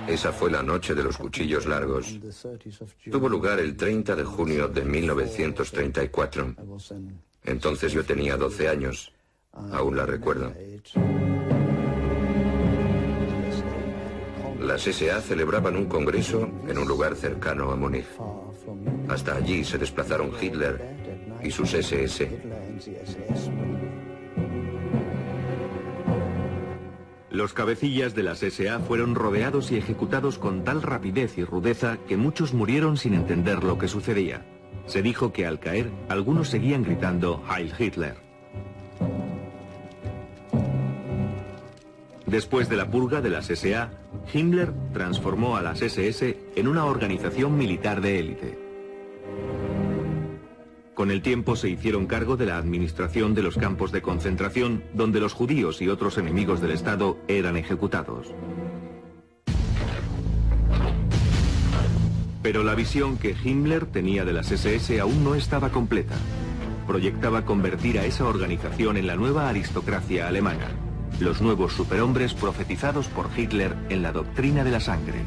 Esa fue la noche de los cuchillos largos. Tuvo lugar el 30 de junio de 1934. Entonces yo tenía 12 años. Aún la recuerdo. Las SA celebraban un congreso en un lugar cercano a Múnich. Hasta allí se desplazaron Hitler y sus SS. Los cabecillas de las SA fueron rodeados y ejecutados con tal rapidez y rudeza que muchos murieron sin entender lo que sucedía. Se dijo que al caer, algunos seguían gritando Heil Hitler. Después de la purga de las SA, Himmler transformó a las SS en una organización militar de élite. Con el tiempo se hicieron cargo de la administración de los campos de concentración, donde los judíos y otros enemigos del Estado eran ejecutados. Pero la visión que Himmler tenía de las SS aún no estaba completa. Proyectaba convertir a esa organización en la nueva aristocracia alemana, los nuevos superhombres profetizados por Hitler en la doctrina de la sangre.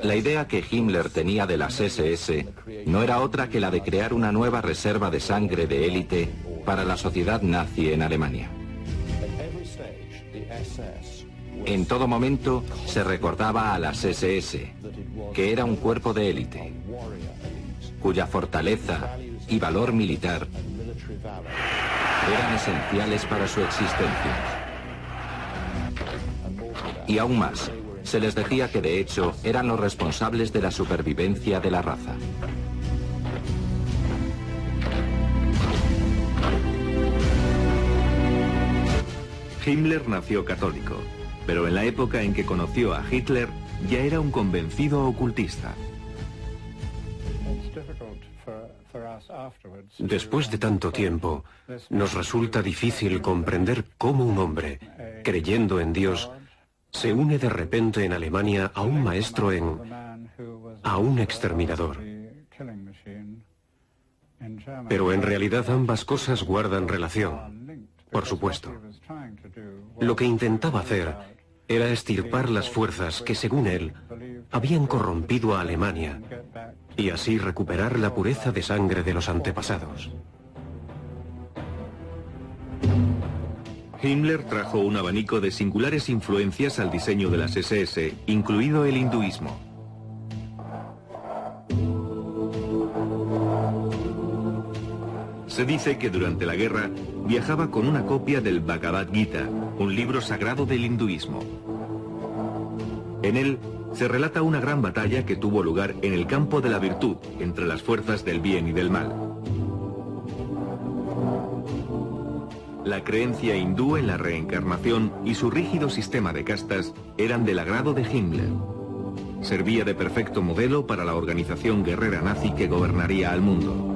La idea que Himmler tenía de las SS no era otra que la de crear una nueva reserva de sangre de élite para la sociedad nazi en Alemania. En todo momento se recordaba a las SS, que era un cuerpo de élite, cuya fortaleza y valor militar eran esenciales para su existencia. Y aún más, se les decía que de hecho eran los responsables de la supervivencia de la raza. Himmler nació católico, pero en la época en que conoció a Hitler ya era un convencido ocultista. Después de tanto tiempo, nos resulta difícil comprender cómo un hombre, creyendo en Dios, se une de repente en Alemania a un maestro a un exterminador. Pero en realidad ambas cosas guardan relación, por supuesto. Lo que intentaba hacer era extirpar las fuerzas que, según él, habían corrompido a Alemania y así recuperar la pureza de sangre de los antepasados. Himmler trajo un abanico de singulares influencias al diseño de las SS, incluido el hinduismo. Se dice que durante la guerra viajaba con una copia del Bhagavad Gita, un libro sagrado del hinduismo. En él se relata una gran batalla que tuvo lugar en el campo de la virtud, entre las fuerzas del bien y del mal. La creencia hindú en la reencarnación y su rígido sistema de castas eran del agrado de Himmler. Servía de perfecto modelo para la organización guerrera nazi que gobernaría al mundo.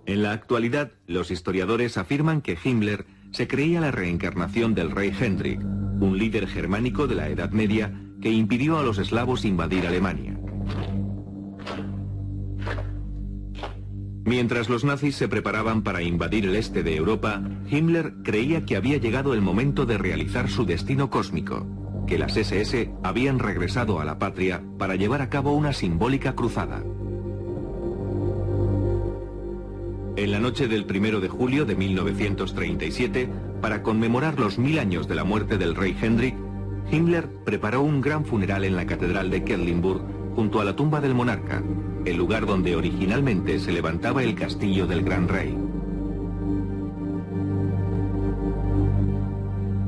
En la actualidad, los historiadores afirman que Himmler se creía la reencarnación del rey Hendrik, un líder germánico de la Edad Media que impidió a los eslavos invadir Alemania. Mientras los nazis se preparaban para invadir el este de Europa, Himmler creía que había llegado el momento de realizar su destino cósmico, que las SS habían regresado a la patria para llevar a cabo una simbólica cruzada. En la noche del 1 de julio de 1937, para conmemorar los 1000 años de la muerte del rey Hendrik, Himmler preparó un gran funeral en la catedral de Quedlinburg, junto a la tumba del monarca, el lugar donde originalmente se levantaba el castillo del gran rey.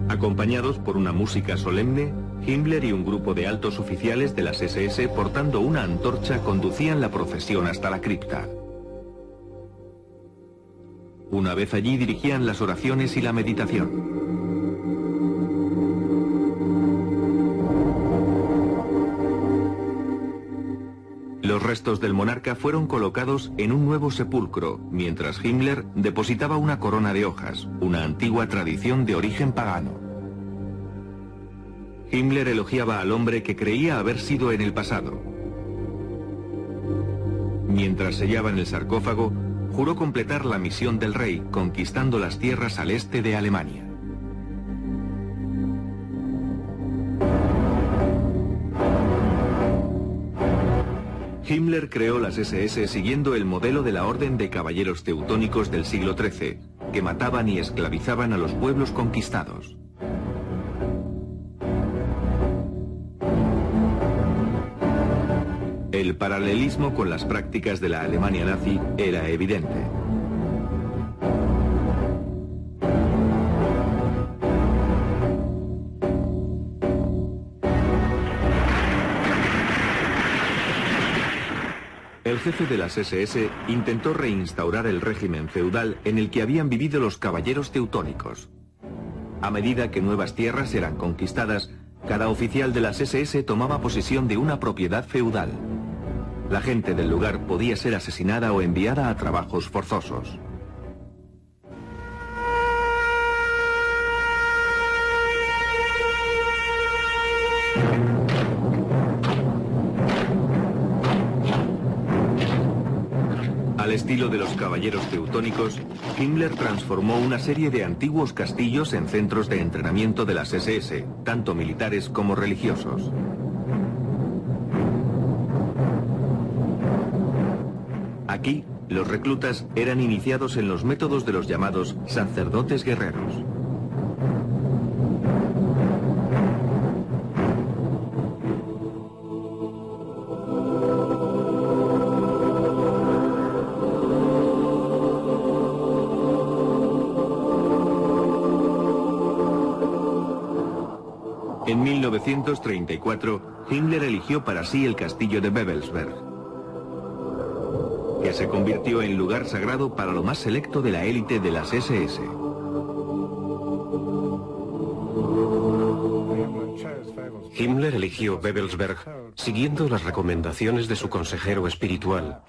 Acompañados por una música solemne, Himmler y un grupo de altos oficiales de las SS portando una antorcha conducían la procesión hasta la cripta. Una vez allí dirigían las oraciones y la meditación. Los restos del monarca fueron colocados en un nuevo sepulcro, mientras Himmler depositaba una corona de hojas, una antigua tradición de origen pagano. Himmler elogiaba al hombre que creía haber sido en el pasado. Mientras sellaban el sarcófago, juró completar la misión del rey, conquistando las tierras al este de Alemania. Himmler creó las SS siguiendo el modelo de la Orden de Caballeros Teutónicos del siglo XIII, que mataban y esclavizaban a los pueblos conquistados. El paralelismo con las prácticas de la Alemania nazi era evidente. El jefe de las SS intentó reinstaurar el régimen feudal en el que habían vivido los caballeros teutónicos. A medida que nuevas tierras eran conquistadas, cada oficial de las SS tomaba posesión de una propiedad feudal. La gente del lugar podía ser asesinada o enviada a trabajos forzosos. Al estilo de los caballeros teutónicos, Himmler transformó una serie de antiguos castillos en centros de entrenamiento de las SS, tanto militares como religiosos. Aquí, los reclutas eran iniciados en los métodos de los llamados sacerdotes guerreros. En 1934, Himmler eligió para sí el castillo de Babelsberg, que se convirtió en lugar sagrado para lo más selecto de la élite de las SS. Himmler eligió Babelsberg siguiendo las recomendaciones de su consejero espiritual,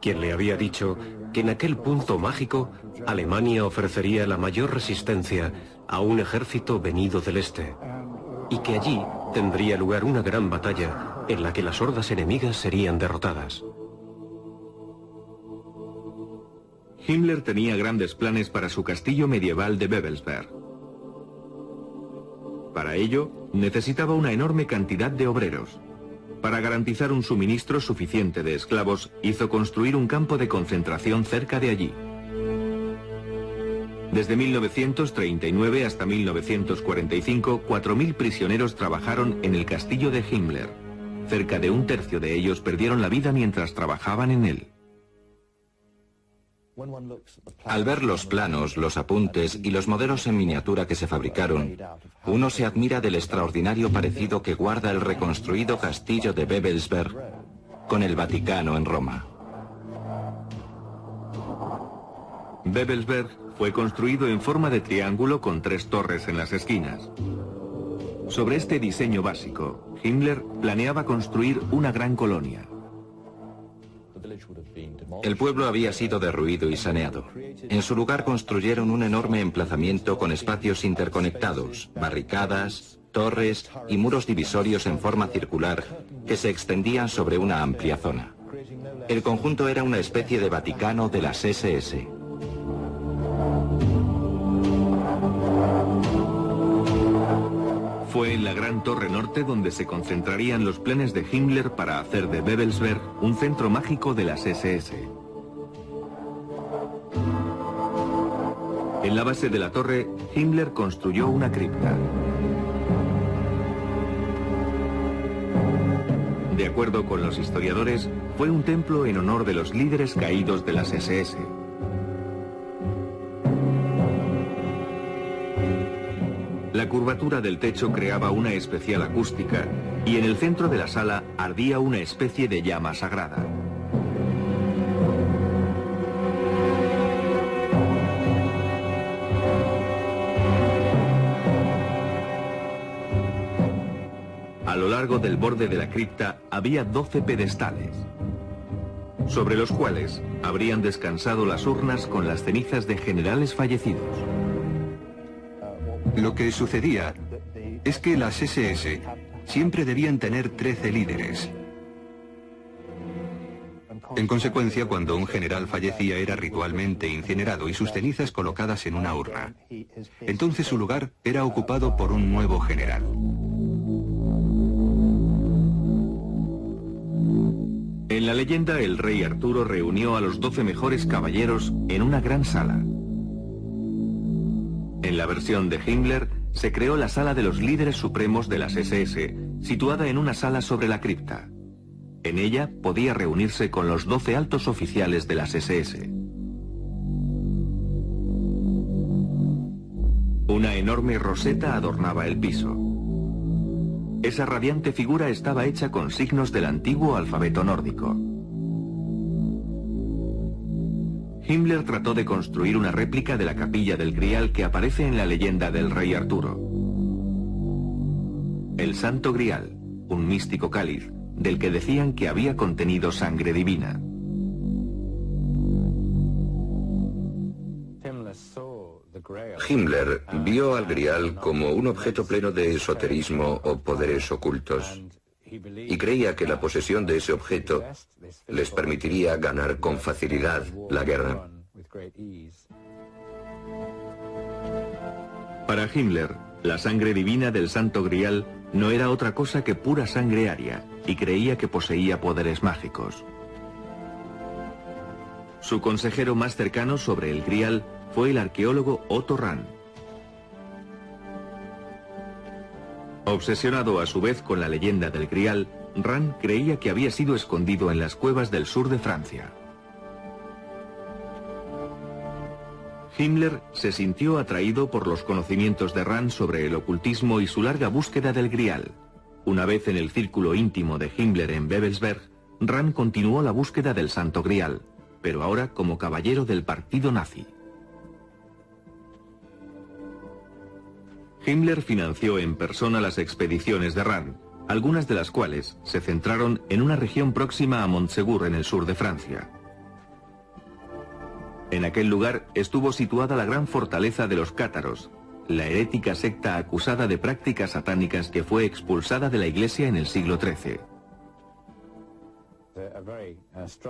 quien le había dicho que en aquel punto mágico Alemania ofrecería la mayor resistencia a un ejército venido del este, y que allí tendría lugar una gran batalla en la que las hordas enemigas serían derrotadas. Himmler tenía grandes planes para su castillo medieval de Babelsberg. Para ello, necesitaba una enorme cantidad de obreros. Para garantizar un suministro suficiente de esclavos, hizo construir un campo de concentración cerca de allí. Desde 1939 hasta 1945, 4.000 prisioneros trabajaron en el castillo de Himmler. Cerca de un tercio de ellos perdieron la vida mientras trabajaban en él. Al ver los planos, los apuntes y los modelos en miniatura que se fabricaron, uno se admira del extraordinario parecido que guarda el reconstruido castillo de Babelsberg con el Vaticano en Roma. Babelsberg fue construido en forma de triángulo con 3 torres en las esquinas. Sobre este diseño básico, Himmler planeaba construir una gran colonia. El pueblo había sido derruido y saneado. En su lugar construyeron un enorme emplazamiento con espacios interconectados, barricadas, torres y muros divisorios en forma circular que se extendían sobre una amplia zona. El conjunto era una especie de Vaticano de las SS. Fue en la Gran Torre Norte donde se concentrarían los planes de Himmler para hacer de Babelsberg un centro mágico de las SS. En la base de la torre, Himmler construyó una cripta. De acuerdo con los historiadores, fue un templo en honor de los líderes caídos de las SS. La curvatura del techo creaba una especial acústica y en el centro de la sala ardía una especie de llama sagrada. A lo largo del borde de la cripta había 12 pedestales, sobre los cuales habrían descansado las urnas con las cenizas de generales fallecidos. Lo que sucedía es que las SS siempre debían tener 13 líderes. En consecuencia, cuando un general fallecía era ritualmente incinerado y sus cenizas colocadas en una urna. Entonces su lugar era ocupado por un nuevo general. En la leyenda, el rey Arturo reunió a los 12 mejores caballeros en una gran sala. En la versión de Himmler, se creó la sala de los líderes supremos de las SS, situada en una sala sobre la cripta. En ella podía reunirse con los 12 altos oficiales de las SS. Una enorme roseta adornaba el piso. Esa radiante figura estaba hecha con signos del antiguo alfabeto nórdico. Himmler trató de construir una réplica de la capilla del Grial que aparece en la leyenda del rey Arturo. El Santo Grial, un místico cáliz, del que decían que había contenido sangre divina. Himmler vio al Grial como un objeto pleno de esoterismo o poderes ocultos y creía que la posesión de ese objeto les permitiría ganar con facilidad la guerra. Para Himmler, la sangre divina del Santo Grial no era otra cosa que pura sangre aria, y creía que poseía poderes mágicos. Su consejero más cercano sobre el Grial fue el arqueólogo Otto Rahn. Obsesionado a su vez con la leyenda del Grial, Rahn creía que había sido escondido en las cuevas del sur de Francia. Himmler se sintió atraído por los conocimientos de Rand sobre el ocultismo y su larga búsqueda del Grial. Una vez en el círculo íntimo de Himmler en Babelsberg, Rand continuó la búsqueda del Santo Grial, pero ahora como caballero del partido nazi. Himmler financió en persona las expediciones de Rand, algunas de las cuales se centraron en una región próxima a Montsegur en el sur de Francia. En aquel lugar estuvo situada la gran fortaleza de los cátaros, la herética secta acusada de prácticas satánicas que fue expulsada de la Iglesia en el siglo XIII.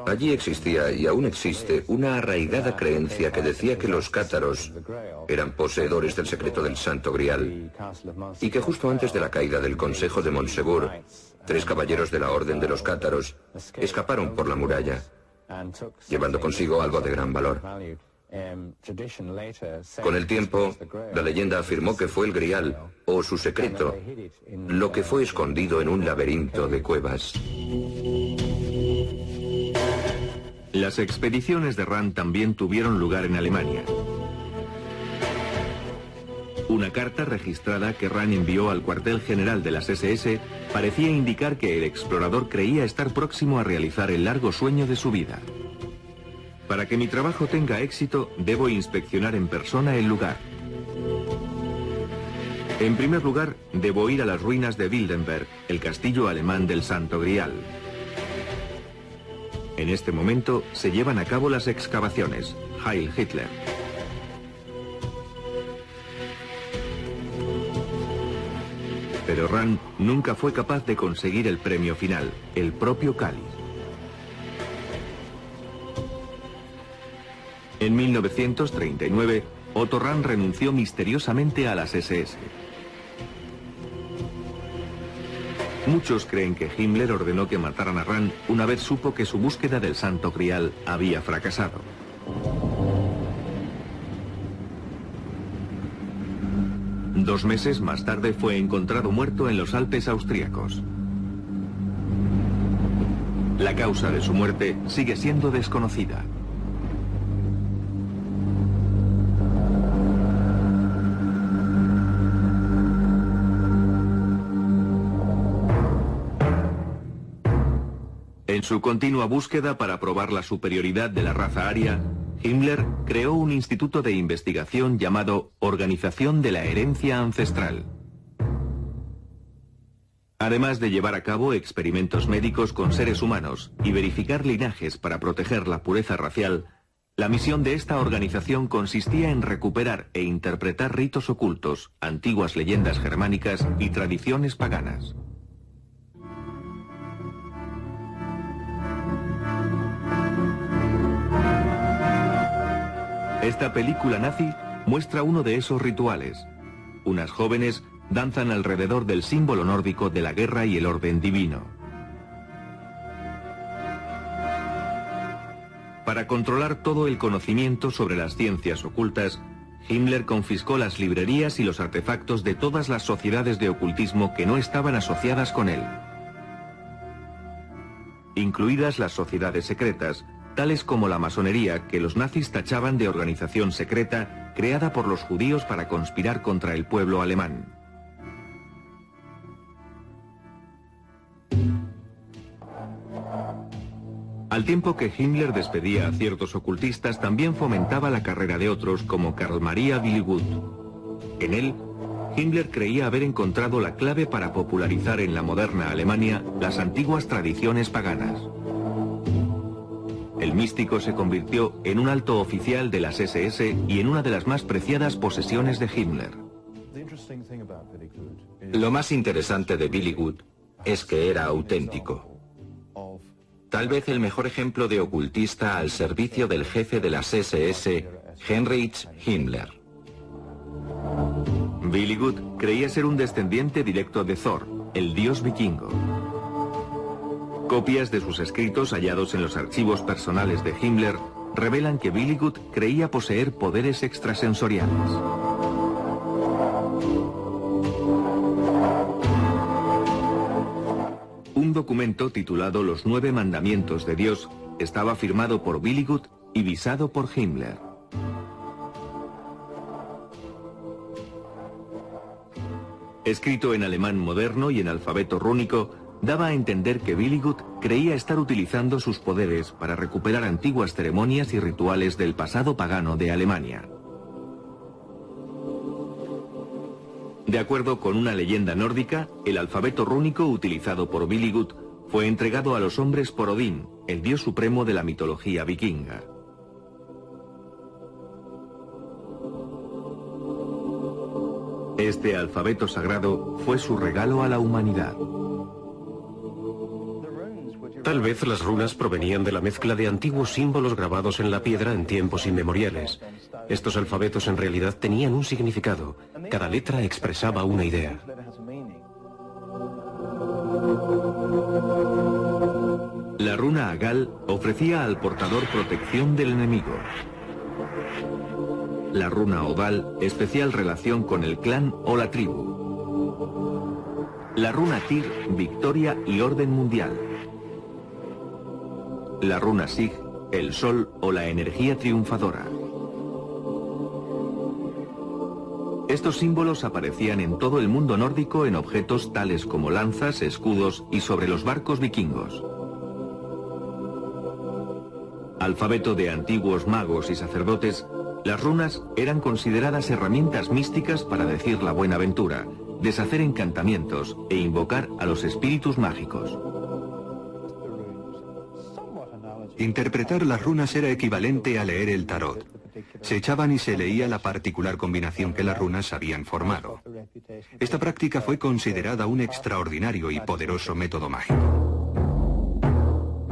Allí existía y aún existe una arraigada creencia que decía que los cátaros eran poseedores del secreto del Santo Grial y que justo antes de la caída del Consejo de Montsegur, 3 caballeros de la Orden de los Cátaros escaparon por la muralla, llevando consigo algo de gran valor. Con el tiempo, la leyenda afirmó que fue el Grial, o su secreto, lo que fue escondido en un laberinto de cuevas. Las expediciones de Rand también tuvieron lugar en Alemania. Una carta registrada que Rand envió al cuartel general de las SS parecía indicar que el explorador creía estar próximo a realizar el largo sueño de su vida. Para que mi trabajo tenga éxito, debo inspeccionar en persona el lugar. En primer lugar, debo ir a las ruinas de Wildenberg, el castillo alemán del Santo Grial. En este momento se llevan a cabo las excavaciones. Heil Hitler. Pero Rand nunca fue capaz de conseguir el premio final, el propio cáliz. En 1939, Otto Rand renunció misteriosamente a las SS. Muchos creen que Himmler ordenó que mataran a Rand una vez supo que su búsqueda del Santo Grial había fracasado. Dos meses más tarde fue encontrado muerto en los Alpes austríacos. La causa de su muerte sigue siendo desconocida. En su continua búsqueda para probar la superioridad de la raza aria, Himmler creó un instituto de investigación llamado Organización de la Herencia Ancestral. Además de llevar a cabo experimentos médicos con seres humanos y verificar linajes para proteger la pureza racial, la misión de esta organización consistía en recuperar e interpretar ritos ocultos, antiguas leyendas germánicas y tradiciones paganas. Esta película nazi muestra uno de esos rituales. Unas jóvenes danzan alrededor del símbolo nórdico de la guerra y el orden divino. Para controlar todo el conocimiento sobre las ciencias ocultas, Himmler confiscó las librerías y los artefactos de todas las sociedades de ocultismo que no estaban asociadas con él, incluidas las sociedades secretas, tales como la masonería, que los nazis tachaban de organización secreta creada por los judíos para conspirar contra el pueblo alemán. Al tiempo que Himmler despedía a ciertos ocultistas, también fomentaba la carrera de otros como Karl Maria Willigut. En él, Himmler creía haber encontrado la clave para popularizar en la moderna Alemania las antiguas tradiciones paganas. El místico se convirtió en un alto oficial de las SS y en una de las más preciadas posesiones de Himmler. Lo más interesante de Willigut es que era auténtico. Tal vez el mejor ejemplo de ocultista al servicio del jefe de las SS, Heinrich Himmler. Willigut creía ser un descendiente directo de Thor, el dios vikingo. Copias de sus escritos hallados en los archivos personales de Himmler revelan que Willigut creía poseer poderes extrasensoriales. Un documento titulado Los 9 Mandamientos de Dios estaba firmado por Willigut y visado por Himmler. escrito en alemán moderno y en alfabeto rúnico, daba a entender que Willigut creía estar utilizando sus poderes para recuperar antiguas ceremonias y rituales del pasado pagano de Alemania. De acuerdo con una leyenda nórdica, el alfabeto rúnico utilizado por Willigut fue entregado a los hombres por Odín, el dios supremo de la mitología vikinga. Este alfabeto sagrado fue su regalo a la humanidad. Tal vez las runas provenían de la mezcla de antiguos símbolos grabados en la piedra en tiempos inmemoriales. Estos alfabetos en realidad tenían un significado. Cada letra expresaba una idea. La runa Agal ofrecía al portador protección del enemigo. La runa Odal, especial relación con el clan o la tribu. La runa Tyr, victoria y orden mundial. La runa Sig, el sol o la energía triunfadora. Estos símbolos aparecían en todo el mundo nórdico en objetos tales como lanzas, escudos y sobre los barcos vikingos. Alfabeto de antiguos magos y sacerdotes, las runas eran consideradas herramientas místicas para decir la buena aventura, deshacer encantamientos e invocar a los espíritus mágicos. Interpretar las runas era equivalente a leer el tarot. Se echaban y se leía la particular combinación que las runas habían formado. Esta práctica fue considerada un extraordinario y poderoso método mágico.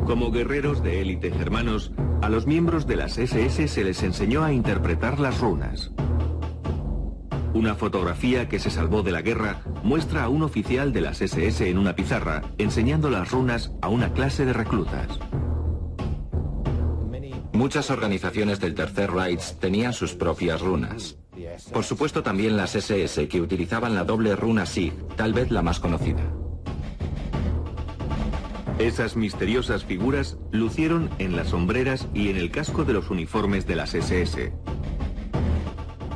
Como guerreros de élite germanos, a los miembros de las SS se les enseñó a interpretar las runas. Una fotografía que se salvó de la guerra muestra a un oficial de las SS en una pizarra enseñando las runas a una clase de reclutas. Muchas organizaciones del Tercer Reich tenían sus propias runas. Por supuesto también las SS, que utilizaban la doble runa Sig, tal vez la más conocida. Esas misteriosas figuras lucieron en las sombreras y en el casco de los uniformes de las SS.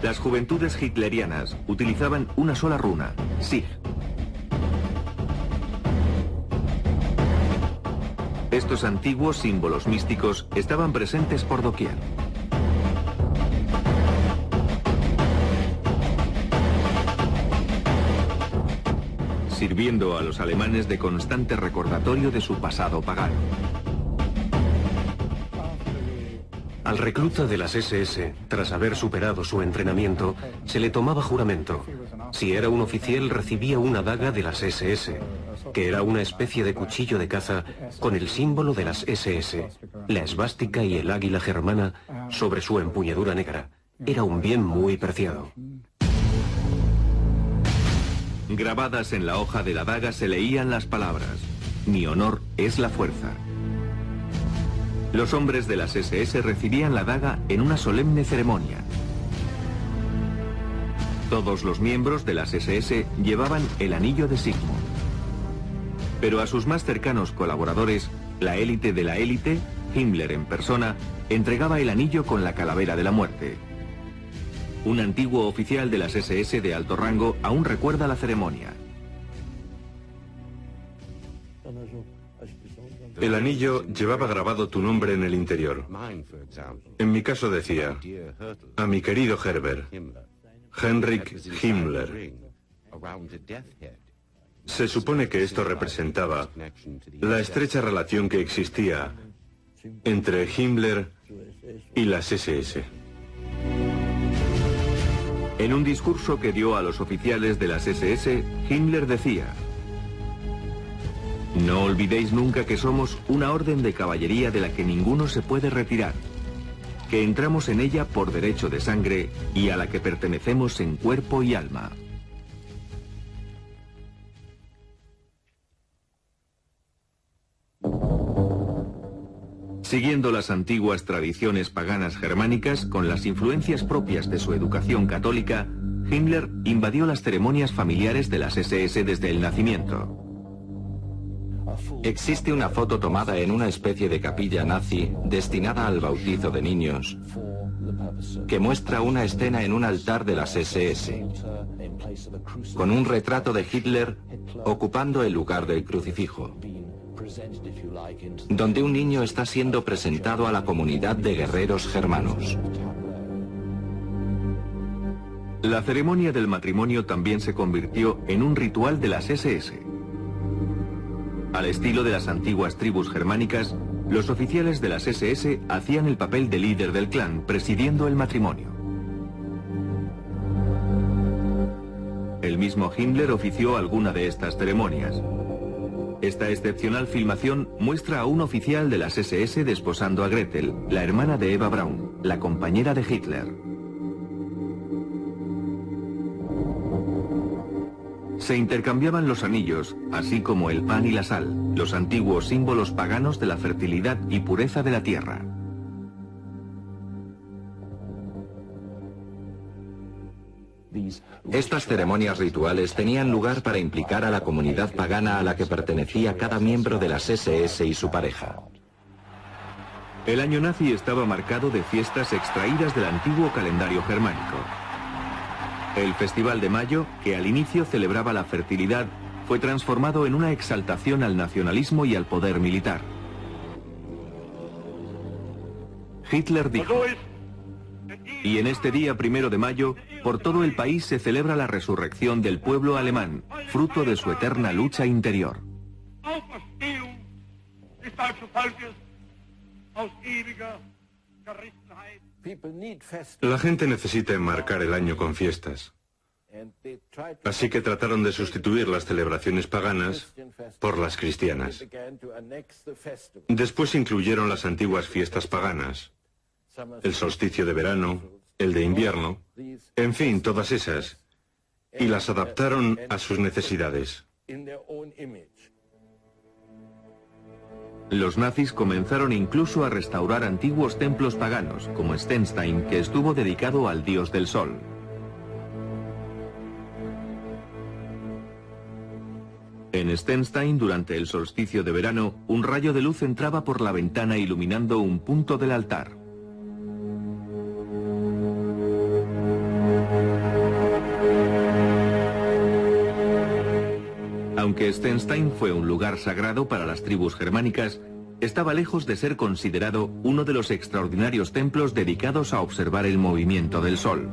Las juventudes hitlerianas utilizaban una sola runa, Sig. Estos antiguos símbolos místicos estaban presentes por doquier. Sirviendo a los alemanes de constante recordatorio de su pasado pagano. Al recluta de las SS, tras haber superado su entrenamiento, se le tomaba juramento. Si era un oficial, recibía una daga de las SS, que era una especie de cuchillo de caza con el símbolo de las SS, la esvástica y el águila germana sobre su empuñadura negra. Era un bien muy preciado. Grabadas en la hoja de la daga se leían las palabras: mi honor es la fuerza. Los hombres de las SS recibían la daga en una solemne ceremonia. Todos los miembros de las SS llevaban el anillo de Sigmund. Pero a sus más cercanos colaboradores, la élite de la élite, Himmler en persona, entregaba el anillo con la calavera de la muerte. Un antiguo oficial de las SS de alto rango aún recuerda la ceremonia. El anillo llevaba grabado tu nombre en el interior. En mi caso decía: a mi querido Herbert, Heinrich Himmler. Se supone que esto representaba la estrecha relación que existía entre Himmler y las SS. En un discurso que dio a los oficiales de las SS, Himmler decía: no olvidéis nunca que somos una orden de caballería de la que ninguno se puede retirar, que entramos en ella por derecho de sangre y a la que pertenecemos en cuerpo y alma. Siguiendo las antiguas tradiciones paganas germánicas con las influencias propias de su educación católica, Himmler invadió las ceremonias familiares de las SS desde el nacimiento. Existe una foto tomada en una especie de capilla nazi destinada al bautizo de niños, que muestra una escena en un altar de las SS, con un retrato de Hitler ocupando el lugar del crucifijo, donde un niño está siendo presentado a la comunidad de guerreros germanos. La ceremonia del matrimonio también se convirtió en un ritual de las SS. Al estilo de las antiguas tribus germánicas, los oficiales de las SS hacían el papel de líder del clan, presidiendo el matrimonio. El mismo Himmler ofició alguna de estas ceremonias. Esta excepcional filmación muestra a un oficial de las SS desposando a Gretel, la hermana de Eva Braun, la compañera de Hitler. Se intercambiaban los anillos, así como el pan y la sal, los antiguos símbolos paganos de la fertilidad y pureza de la tierra. Estas ceremonias rituales tenían lugar para implicar a la comunidad pagana a la que pertenecía cada miembro de las SS y su pareja. El año nazi estaba marcado de fiestas extraídas del antiguo calendario germánico. El Festival de Mayo, que al inicio celebraba la fertilidad, fue transformado en una exaltación al nacionalismo y al poder militar. Hitler dijo: "Y en este día 1 de mayo, por todo el país se celebra la resurrección del pueblo alemán, fruto de su eterna lucha interior". La gente necesita enmarcar el año con fiestas. Así que trataron de sustituir las celebraciones paganas por las cristianas. Después incluyeron las antiguas fiestas paganas, el solsticio de verano, el de invierno, en fin, todas esas, y las adaptaron a sus necesidades. Los nazis comenzaron incluso a restaurar antiguos templos paganos, como Stenstein, que estuvo dedicado al dios del sol. En Stenstein, durante el solsticio de verano, un rayo de luz entraba por la ventana iluminando un punto del altar. Aunque Stenstein fue un lugar sagrado para las tribus germánicas, estaba lejos de ser considerado uno de los extraordinarios templos dedicados a observar el movimiento del sol.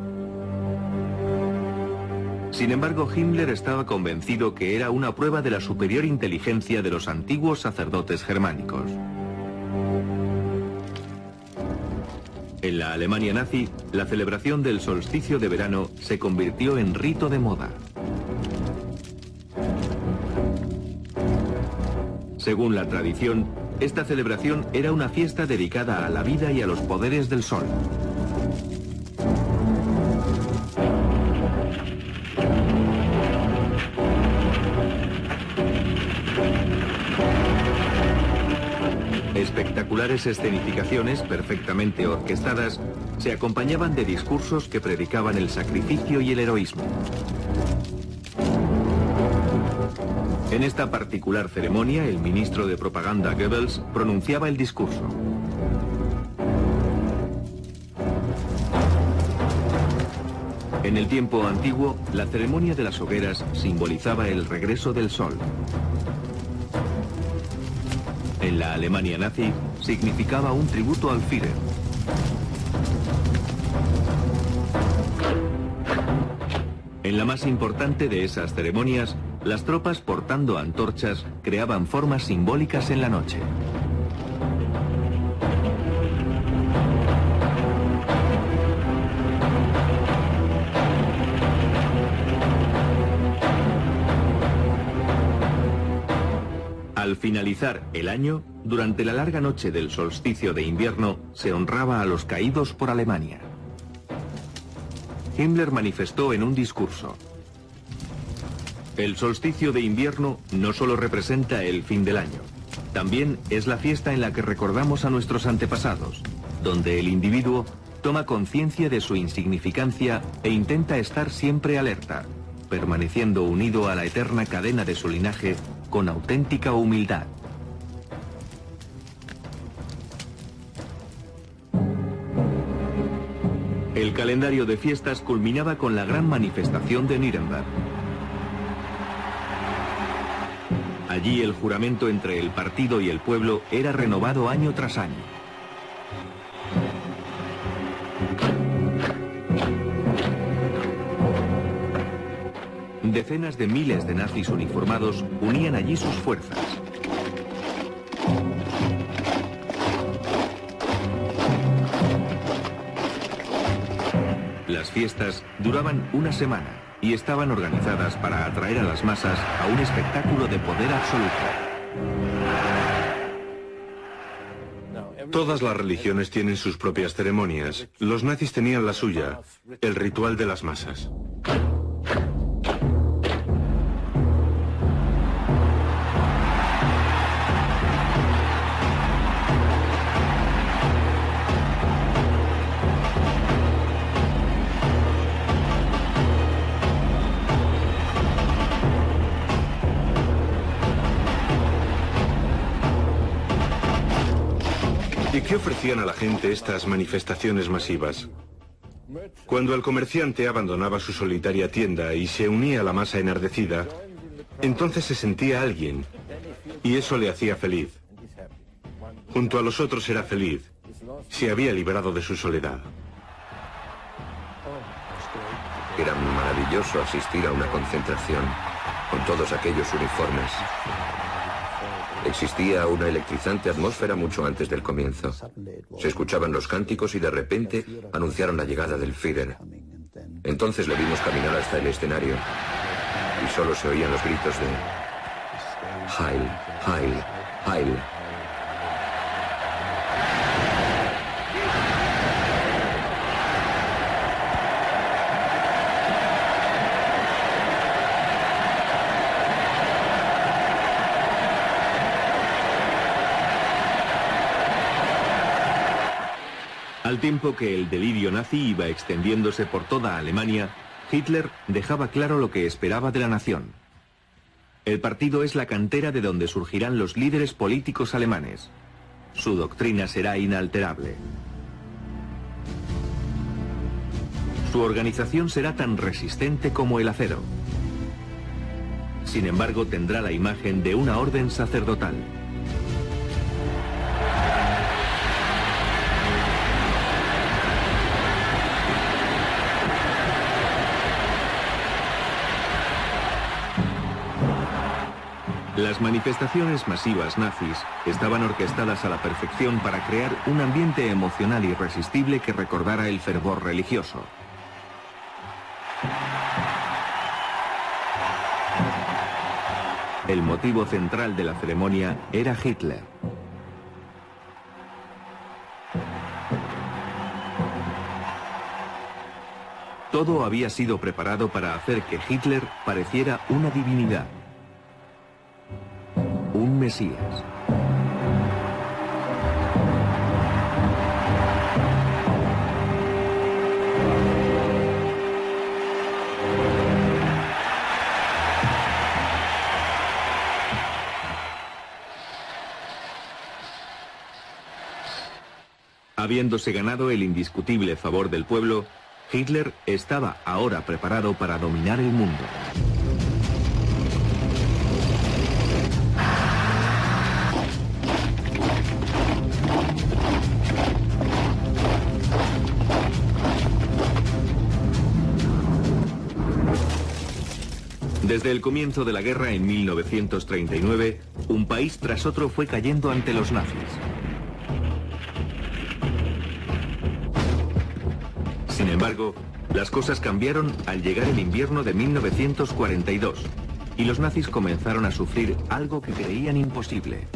Sin embargo, Himmler estaba convencido que era una prueba de la superior inteligencia de los antiguos sacerdotes germánicos. En la Alemania nazi, la celebración del solsticio de verano se convirtió en rito de moda. Según la tradición, esta celebración era una fiesta dedicada a la vida y a los poderes del sol. Espectaculares escenificaciones perfectamente orquestadas se acompañaban de discursos que predicaban el sacrificio y el heroísmo. En esta particular ceremonia, el ministro de propaganda Goebbels pronunciaba el discurso. En el tiempo antiguo, la ceremonia de las hogueras simbolizaba el regreso del sol. En la Alemania nazi, significaba un tributo al Führer. En la más importante de esas ceremonias, las tropas portando antorchas creaban formas simbólicas en la noche. Al finalizar el año, durante la larga noche del solsticio de invierno, se honraba a los caídos por Alemania. Himmler manifestó en un discurso: "El solsticio de invierno no solo representa el fin del año, también es la fiesta en la que recordamos a nuestros antepasados, donde el individuo toma conciencia de su insignificancia e intenta estar siempre alerta, permaneciendo unido a la eterna cadena de su linaje con auténtica humildad". El calendario de fiestas culminaba con la gran manifestación de Nuremberg. Allí el juramento entre el partido y el pueblo era renovado año tras año. Decenas de miles de nazis uniformados unían allí sus fuerzas. Las fiestas duraban una semana y estaban organizadas para atraer a las masas a un espectáculo de poder absoluto. Todas las religiones tienen sus propias ceremonias. Los nazis tenían la suya, el ritual de las masas. ¿Y qué ofrecían a la gente estas manifestaciones masivas? Cuando el comerciante abandonaba su solitaria tienda y se unía a la masa enardecida, entonces se sentía alguien, y eso le hacía feliz. Junto a los otros era feliz, se había librado de su soledad. Era maravilloso asistir a una concentración con todos aquellos uniformes. Existía una electrizante atmósfera mucho antes del comienzo. Se escuchaban los cánticos y de repente anunciaron la llegada del Führer. Entonces le vimos caminar hasta el escenario y solo se oían los gritos de Heil, Heil, Heil. Al tiempo que el delirio nazi iba extendiéndose por toda Alemania, Hitler dejaba claro lo que esperaba de la nación. El partido es la cantera de donde surgirán los líderes políticos alemanes. Su doctrina será inalterable. Su organización será tan resistente como el acero. Sin embargo, tendrá la imagen de una orden sacerdotal. Las manifestaciones masivas nazis estaban orquestadas a la perfección para crear un ambiente emocional irresistible que recordara el fervor religioso. El motivo central de la ceremonia era Hitler. Todo había sido preparado para hacer que Hitler pareciera una divinidad. Un Mesías. Habiéndose ganado el indiscutible favor del pueblo, Hitler estaba ahora preparado para dominar el mundo. Desde el comienzo de la guerra en 1939, un país tras otro fue cayendo ante los nazis. Sin embargo, las cosas cambiaron al llegar el invierno de 1942 y los nazis comenzaron a sufrir algo que creían imposible: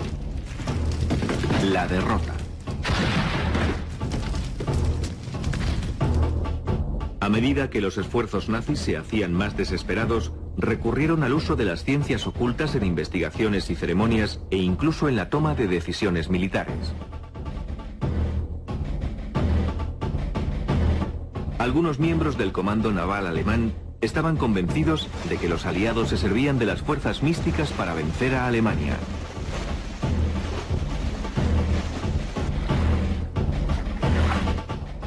la derrota. A medida que los esfuerzos nazis se hacían más desesperados, recurrieron al uso de las ciencias ocultas en investigaciones y ceremonias e incluso en la toma de decisiones militares. Algunos miembros del comando naval alemán estaban convencidos de que los aliados se servían de las fuerzas místicas para vencer a Alemania.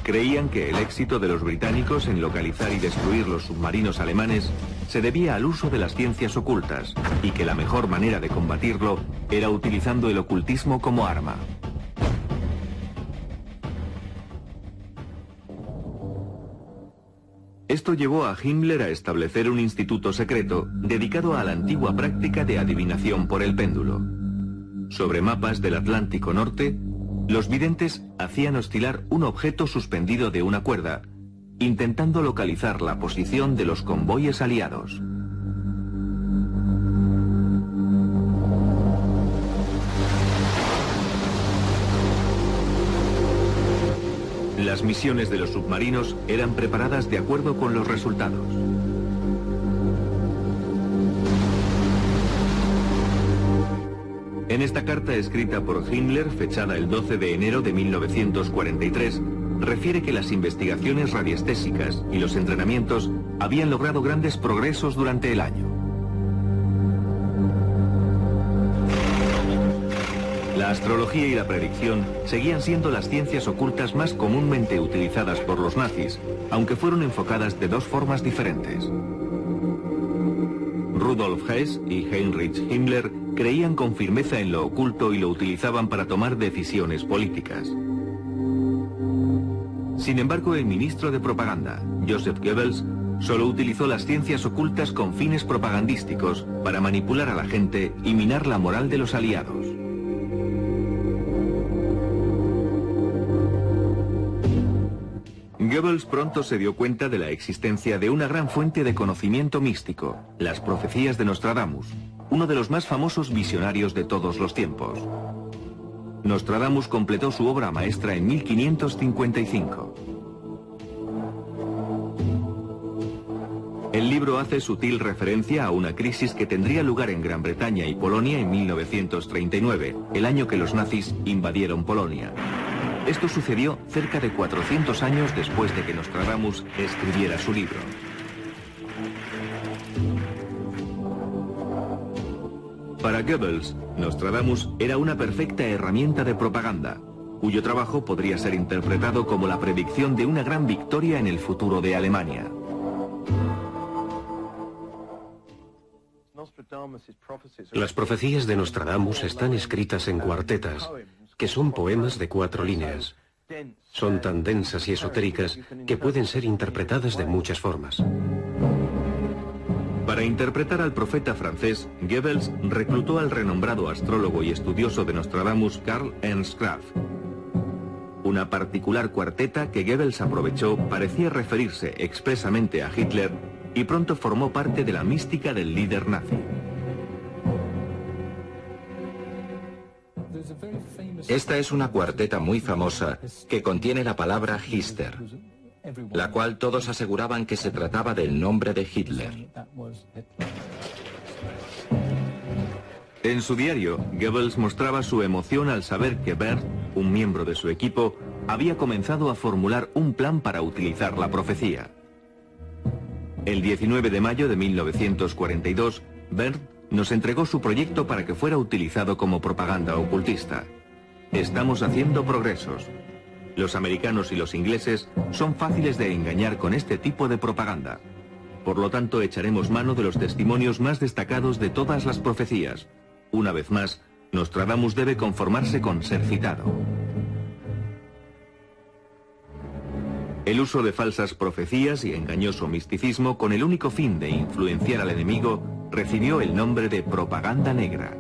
Creían que el éxito de los británicos en localizar y destruir los submarinos alemanes se debía al uso de las ciencias ocultas y que la mejor manera de combatirlo era utilizando el ocultismo como arma. Esto llevó a Himmler a establecer un instituto secreto dedicado a la antigua práctica de adivinación por el péndulo. Sobre mapas del Atlántico Norte, los videntes hacían oscilar un objeto suspendido de una cuerda, intentando localizar la posición de los convoyes aliados. Las misiones de los submarinos eran preparadas de acuerdo con los resultados. En esta carta escrita por Himmler, fechada el 12 de enero de 1943, refiere que las investigaciones radiestésicas y los entrenamientos habían logrado grandes progresos durante el año. La astrología y la predicción seguían siendo las ciencias ocultas más comúnmente utilizadas por los nazis, aunque fueron enfocadas de dos formas diferentes. Rudolf Hess y Heinrich Himmler creían con firmeza en lo oculto y lo utilizaban para tomar decisiones políticas. Sin embargo, el ministro de propaganda, Joseph Goebbels, solo utilizó las ciencias ocultas con fines propagandísticos para manipular a la gente y minar la moral de los aliados. Goebbels pronto se dio cuenta de la existencia de una gran fuente de conocimiento místico, las profecías de Nostradamus, uno de los más famosos visionarios de todos los tiempos. Nostradamus completó su obra maestra en 1555. El libro hace sutil referencia a una crisis que tendría lugar en Gran Bretaña y Polonia en 1939, el año que los nazis invadieron Polonia. Esto sucedió cerca de 400 años después de que Nostradamus escribiera su libro. Para Goebbels, Nostradamus era una perfecta herramienta de propaganda, cuyo trabajo podría ser interpretado como la predicción de una gran victoria en el futuro de Alemania. Las profecías de Nostradamus están escritas en cuartetas, que son poemas de 4 líneas. Son tan densas y esotéricas que pueden ser interpretadas de muchas formas. Para interpretar al profeta francés, Goebbels reclutó al renombrado astrólogo y estudioso de Nostradamus, Karl Ernst Graf. Una particular cuarteta que Goebbels aprovechó parecía referirse expresamente a Hitler y pronto formó parte de la mística del líder nazi. Esta es una cuarteta muy famosa que contiene la palabra Hister, la cual todos aseguraban que se trataba del nombre de Hitler. En su diario, Goebbels mostraba su emoción al saber que Bert, un miembro de su equipo, había comenzado a formular un plan para utilizar la profecía. El 19 de mayo de 1942, Bert nos entregó su proyecto para que fuera utilizado como propaganda ocultista. Estamos haciendo progresos. Los americanos y los ingleses son fáciles de engañar con este tipo de propaganda. Por lo tanto, echaremos mano de los testimonios más destacados de todas las profecías. Una vez más, Nostradamus debe conformarse con ser citado. El uso de falsas profecías y engañoso misticismo con el único fin de influenciar al enemigo recibió el nombre de propaganda negra.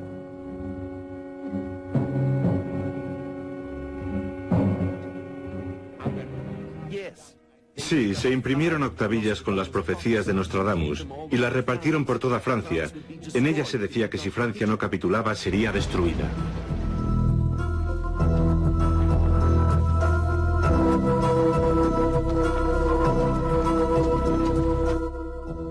Sí, se imprimieron octavillas con las profecías de Nostradamus y las repartieron por toda Francia. En ellas se decía que si Francia no capitulaba sería destruida.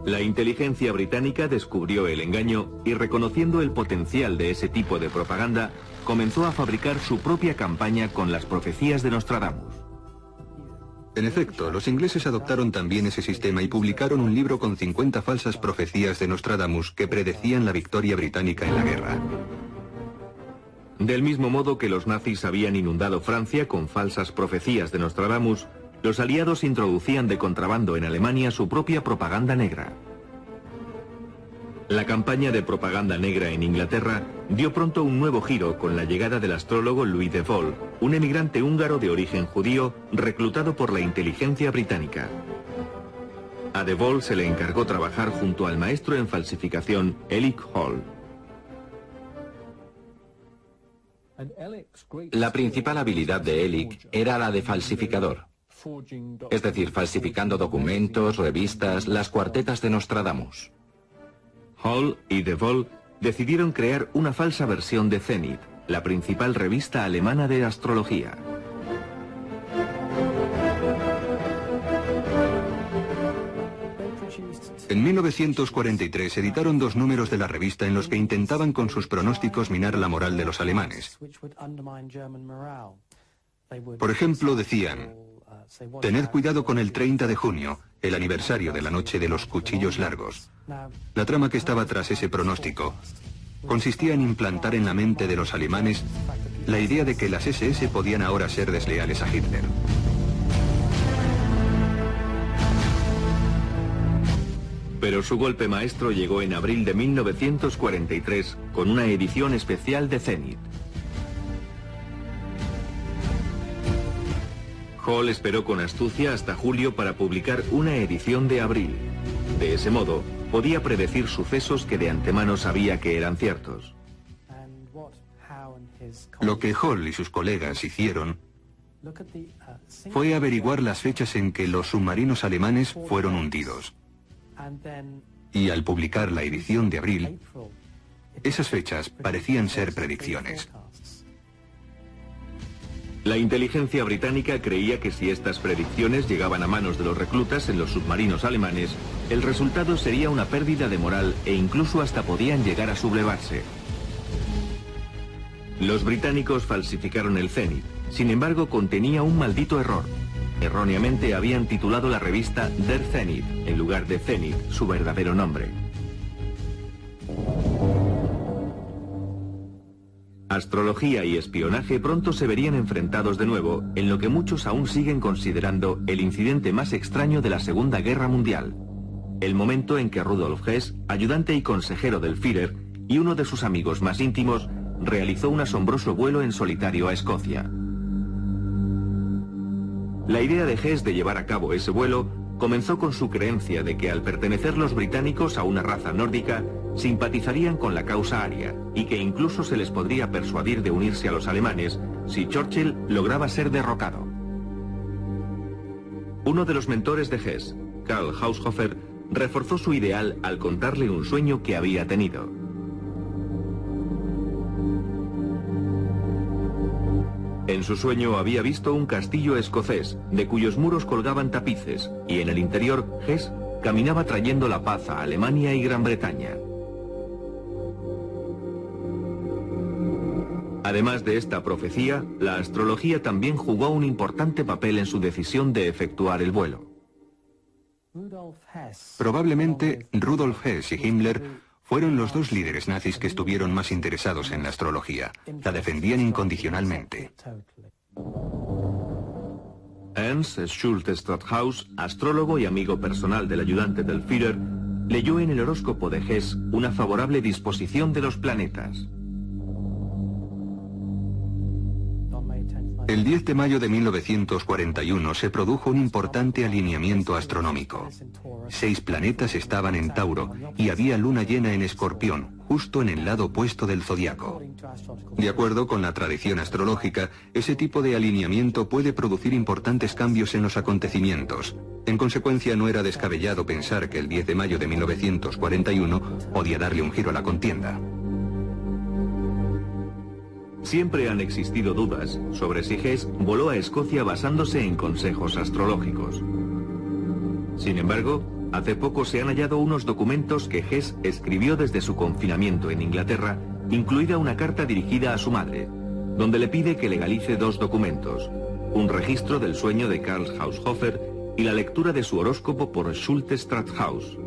La inteligencia británica descubrió el engaño y, reconociendo el potencial de ese tipo de propaganda, comenzó a fabricar su propia campaña con las profecías de Nostradamus. En efecto, los ingleses adoptaron también ese sistema y publicaron un libro con 50 falsas profecías de Nostradamus que predecían la victoria británica en la guerra. Del mismo modo que los nazis habían inundado Francia con falsas profecías de Nostradamus, Los aliados introducían de contrabando en Alemania su propia propaganda negra. La campaña de propaganda negra en Inglaterra dio pronto un nuevo giro con la llegada del astrólogo Louis de Vol, un emigrante húngaro de origen judío reclutado por la inteligencia británica. A de Vol se le encargó trabajar junto al maestro en falsificación Elik Hall. La principal habilidad de Elik era la de falsificador, es decir, falsificando documentos, revistas, las cuartetas de Nostradamus. Hall y de Vol decidieron crear una falsa versión de Zenit, la principal revista alemana de astrología. En 1943 editaron 2 números de la revista en los que intentaban con sus pronósticos minar la moral de los alemanes. Por ejemplo, decían: tened cuidado con el 30 de junio, el aniversario de la noche de los cuchillos largos. La trama que estaba tras ese pronóstico consistía en implantar en la mente de los alemanes la idea de que las SS podían ahora ser desleales a Hitler. Pero su golpe maestro llegó en abril de 1943 con una edición especial de Zenit. Hall esperó con astucia hasta julio para publicar una edición de abril. De ese modo, podía predecir sucesos que de antemano sabía que eran ciertos. Lo que Hall y sus colegas hicieron fue averiguar las fechas en que los submarinos alemanes fueron hundidos. Y al publicar la edición de abril, esas fechas parecían ser predicciones. La inteligencia británica creía que si estas predicciones llegaban a manos de los reclutas en los submarinos alemanes, el resultado sería una pérdida de moral e incluso hasta podían llegar a sublevarse. Los británicos falsificaron el Zenit, sin embargo contenía un maldito error. Erróneamente habían titulado la revista Der Zenit, en lugar de Zenit, su verdadero nombre. Astrología y espionaje pronto se verían enfrentados de nuevo en lo que muchos aún siguen considerando el incidente más extraño de la Segunda Guerra Mundial. El momento en que Rudolf Hess, ayudante y consejero del Führer, y uno de sus amigos más íntimos, realizó un asombroso vuelo en solitario a Escocia. La idea de Hess de llevar a cabo ese vuelo comenzó con su creencia de que al pertenecer los británicos a una raza nórdica, simpatizarían con la causa aria y que incluso se les podría persuadir de unirse a los alemanes si Churchill lograba ser derrocado. Uno de los mentores de Hess, Karl Haushofer, reforzó su ideal al contarle un sueño que había tenido. En su sueño había visto un castillo escocés, de cuyos muros colgaban tapices, y en el interior Hess caminaba trayendo la paz a Alemania y Gran Bretaña. Además de esta profecía, la astrología también jugó un importante papel en su decisión de efectuar el vuelo. Probablemente Rudolf Hess y Himmler fueron los 2 líderes nazis que estuvieron más interesados en la astrología. La defendían incondicionalmente. Ernst Schulte Strathaus, astrólogo y amigo personal del ayudante del Führer, leyó en el horóscopo de Hess una favorable disposición de los planetas. El 10 de mayo de 1941 se produjo un importante alineamiento astronómico. 6 planetas estaban en Tauro y había luna llena en Escorpión, justo en el lado opuesto del zodiaco. De acuerdo con la tradición astrológica, ese tipo de alineamiento puede producir importantes cambios en los acontecimientos. En consecuencia, no era descabellado pensar que el 10 de mayo de 1941 podía darle un giro a la contienda. Siempre han existido dudas sobre si Hess voló a Escocia basándose en consejos astrológicos. Sin embargo, hace poco se han hallado unos documentos que Hess escribió desde su confinamiento en Inglaterra, incluida una carta dirigida a su madre, donde le pide que legalice 2 documentos: un registro del sueño de Karl Haushofer y la lectura de su horóscopo por Schulte Strathaus.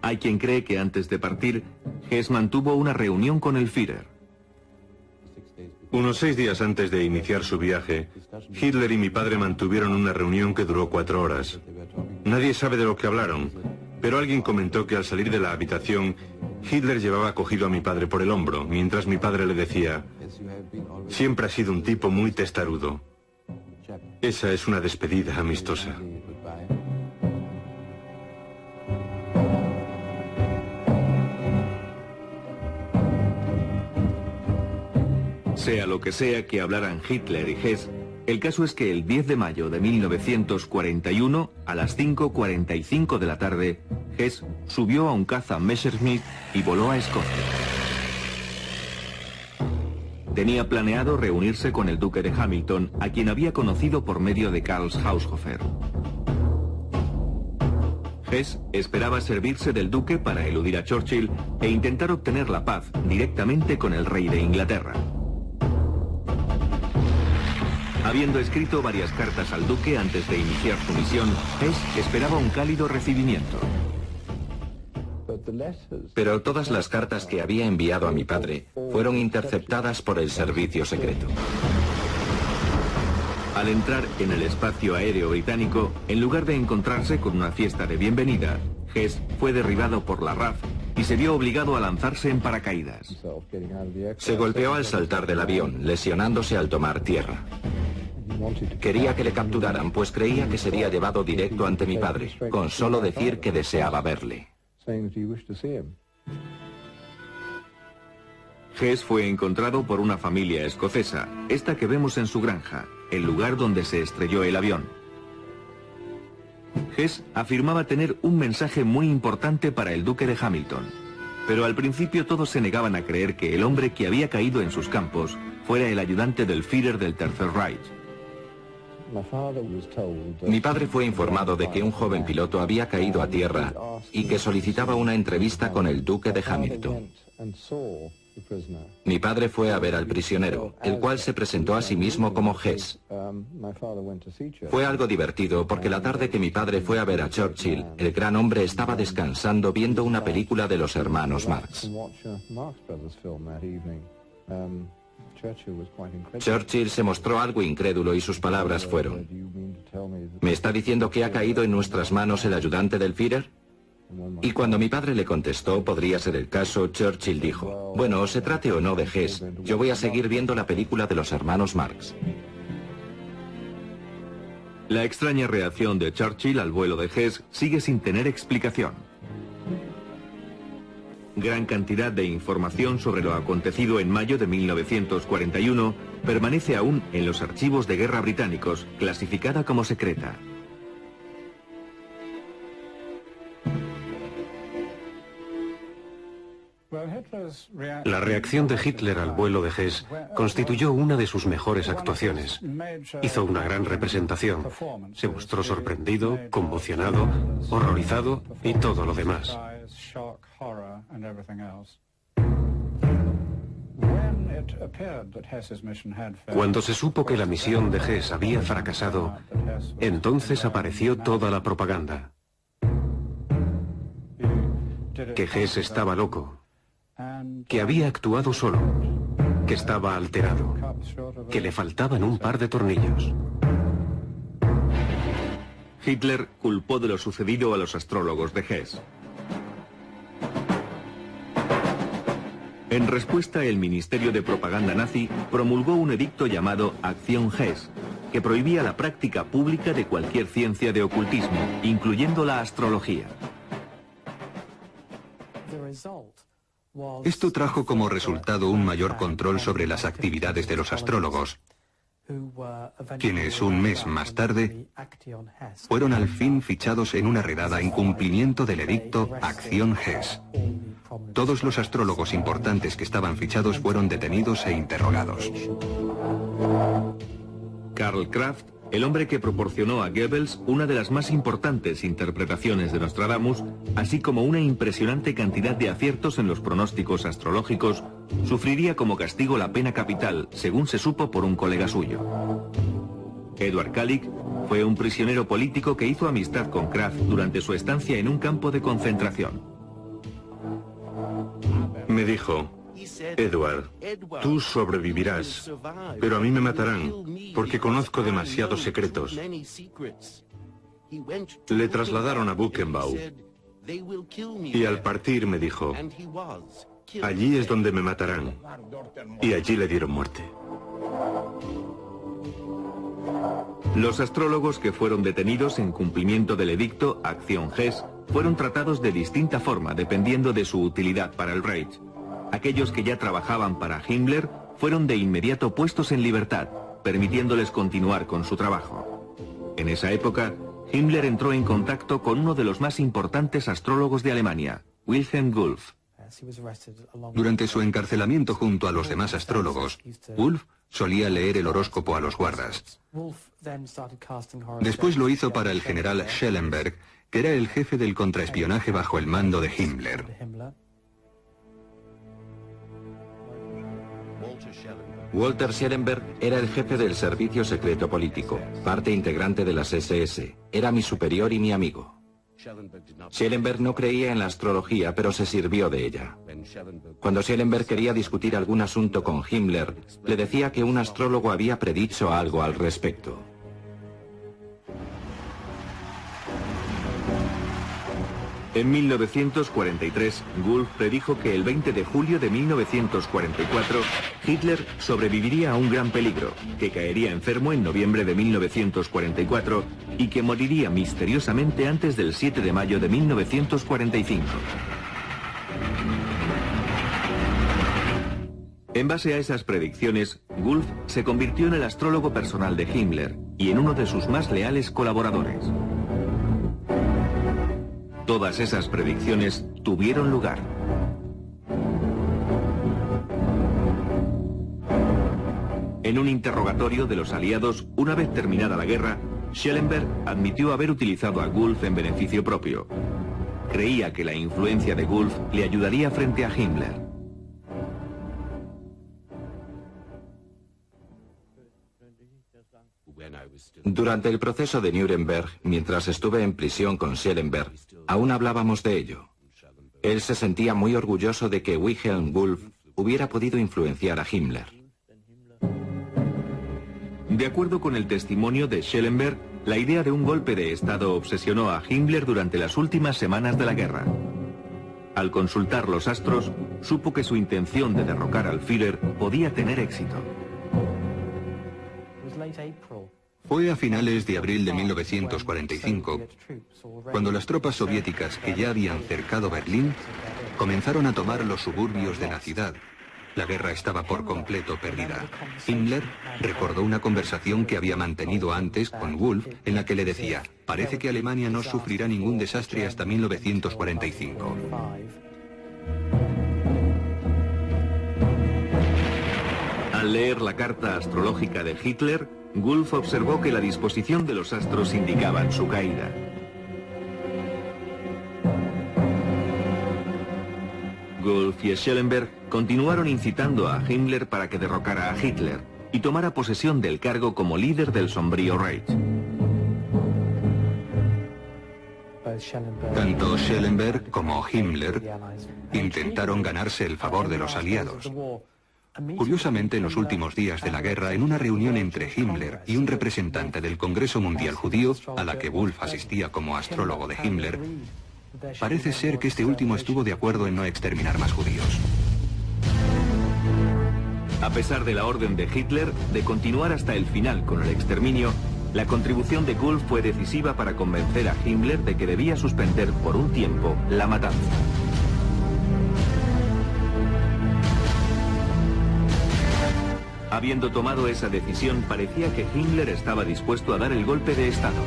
Hay quien cree que antes de partir, Hess mantuvo una reunión con el Führer. Unos 6 días antes de iniciar su viaje, Hitler y mi padre mantuvieron una reunión que duró 4 horas. Nadie sabe de lo que hablaron, pero alguien comentó que al salir de la habitación, Hitler llevaba cogido a mi padre por el hombro, mientras mi padre le decía: siempre ha sido un tipo muy testarudo. Esa es una despedida amistosa. Sea lo que sea que hablaran Hitler y Hess, el caso es que el 10 de mayo de 1941, a las 5:45 de la tarde, Hess subió a un caza Messerschmitt y voló a Escocia. Tenía planeado reunirse con el duque de Hamilton, a quien había conocido por medio de Karl Haushofer. Hess esperaba servirse del duque para eludir a Churchill e intentar obtener la paz directamente con el rey de Inglaterra. Habiendo escrito varias cartas al duque antes de iniciar su misión, Hess esperaba un cálido recibimiento. Pero todas las cartas que había enviado a mi padre fueron interceptadas por el servicio secreto. Al entrar en el espacio aéreo británico, en lugar de encontrarse con una fiesta de bienvenida, Hess fue derribado por la RAF y se vio obligado a lanzarse en paracaídas. Se golpeó al saltar del avión, lesionándose al tomar tierra. Quería que le capturaran, pues creía que sería llevado directo ante mi padre, con solo decir que deseaba verle. Hess fue encontrado por una familia escocesa, esta que vemos en su granja, el lugar donde se estrelló el avión. Hess afirmaba tener un mensaje muy importante para el duque de Hamilton, pero al principio todos se negaban a creer que el hombre que había caído en sus campos fuera el ayudante del Führer del Tercer Reich. Mi padre fue informado de que un joven piloto había caído a tierra y que solicitaba una entrevista con el duque de Hamilton. Mi padre fue a ver al prisionero, el cual se presentó a sí mismo como Hess. Fue algo divertido porque la tarde que mi padre fue a ver a Churchill, el gran hombre estaba descansando viendo una película de los hermanos Marx. Churchill se mostró algo incrédulo y sus palabras fueron: ¿me está diciendo que ha caído en nuestras manos el ayudante del Führer? Y cuando mi padre le contestó, podría ser el caso, Churchill dijo: bueno, se trate o no de Hess, yo voy a seguir viendo la película de los hermanos Marx. La extraña reacción de Churchill al vuelo de Hess sigue sin tener explicación. Gran cantidad de información sobre lo acontecido en mayo de 1941 permanece aún en los archivos de guerra británicos, clasificada como secreta. La reacción de Hitler al vuelo de Hess constituyó una de sus mejores actuaciones. Hizo una gran representación. Se mostró sorprendido, conmocionado, horrorizado y todo lo demás. Cuando se supo que la misión de Hess había fracasado, entonces apareció toda la propaganda. Que Hess estaba loco, que había actuado solo, que estaba alterado, que le faltaban un par de tornillos. Hitler culpó de lo sucedido a los astrólogos de Hess. En respuesta, el Ministerio de Propaganda nazi promulgó un edicto llamado Acción Hess, que prohibía la práctica pública de cualquier ciencia de ocultismo, incluyendo la astrología. Esto trajo como resultado un mayor control sobre las actividades de los astrólogos, quienes un mes más tarde fueron al fin fichados en una redada en cumplimiento del edicto Acción Hess. Todos los astrólogos importantes que estaban fichados fueron detenidos e interrogados. Karl Kraft, el hombre que proporcionó a Goebbels una de las más importantes interpretaciones de Nostradamus, así como una impresionante cantidad de aciertos en los pronósticos astrológicos, sufriría como castigo la pena capital, según se supo por un colega suyo. Eduard Kalik fue un prisionero político que hizo amistad con Kraft durante su estancia en un campo de concentración. Me dijo, Edward, tú sobrevivirás, pero a mí me matarán porque conozco demasiados secretos. Le trasladaron a Buchenwald y al partir me dijo, allí es donde me matarán, y allí le dieron muerte. Los astrólogos que fueron detenidos en cumplimiento del edicto Acción Hess fueron tratados de distinta forma dependiendo de su utilidad para el Reich. Aquellos que ya trabajaban para Himmler fueron de inmediato puestos en libertad, permitiéndoles continuar con su trabajo. En esa época, Himmler entró en contacto con uno de los más importantes astrólogos de Alemania, Wilhelm Wulff. Durante su encarcelamiento junto a los demás astrólogos, Wulff solía leer el horóscopo a los guardas. Después lo hizo para el general Schellenberg, que era el jefe del contraespionaje bajo el mando de Himmler. Walter Schellenberg era el jefe del servicio secreto político, parte integrante de las SS. Era mi superior y mi amigo. Schellenberg no creía en la astrología, pero se sirvió de ella. Cuando Schellenberg quería discutir algún asunto con Himmler, le decía que un astrólogo había predicho algo al respecto. En 1943, Wulff predijo que el 20 de julio de 1944, Hitler sobreviviría a un gran peligro, que caería enfermo en noviembre de 1944 y que moriría misteriosamente antes del 7 de mayo de 1945. En base a esas predicciones, Wulff se convirtió en el astrólogo personal de Himmler y en uno de sus más leales colaboradores. Todas esas predicciones tuvieron lugar. En un interrogatorio de los aliados, una vez terminada la guerra, Schellenberg admitió haber utilizado a Wulff en beneficio propio. Creía que la influencia de Wulff le ayudaría frente a Himmler. Durante el proceso de Nuremberg, mientras estuve en prisión con Schellenberg, aún hablábamos de ello. Él se sentía muy orgulloso de que Wilhelm Wulff hubiera podido influenciar a Himmler. De acuerdo con el testimonio de Schellenberg, la idea de un golpe de Estado obsesionó a Himmler durante las últimas semanas de la guerra. Al consultar los astros, supo que su intención de derrocar al Führer podía tener éxito. Fue a finales de abril de 1945, cuando las tropas soviéticas que ya habían cercado Berlín comenzaron a tomar los suburbios de la ciudad. La guerra estaba por completo perdida. Himmler recordó una conversación que había mantenido antes con Wulff en la que le decía: parece que Alemania no sufrirá ningún desastre hasta 1945. Al leer la carta astrológica de Hitler, Wulff observó que la disposición de los astros indicaban su caída. Wulff y Schellenberg continuaron incitando a Himmler para que derrocara a Hitler y tomara posesión del cargo como líder del sombrío Reich. Tanto Schellenberg como Himmler intentaron ganarse el favor de los aliados. Curiosamente, en los últimos días de la guerra, en una reunión entre Himmler y un representante del Congreso Mundial Judío, a la que Wulff asistía como astrólogo de Himmler, parece ser que este último estuvo de acuerdo en no exterminar más judíos. A pesar de la orden de Hitler de continuar hasta el final con el exterminio, la contribución de Wulff fue decisiva para convencer a Himmler de que debía suspender por un tiempo la matanza. Habiendo tomado esa decisión, parecía que Himmler estaba dispuesto a dar el golpe de Estado.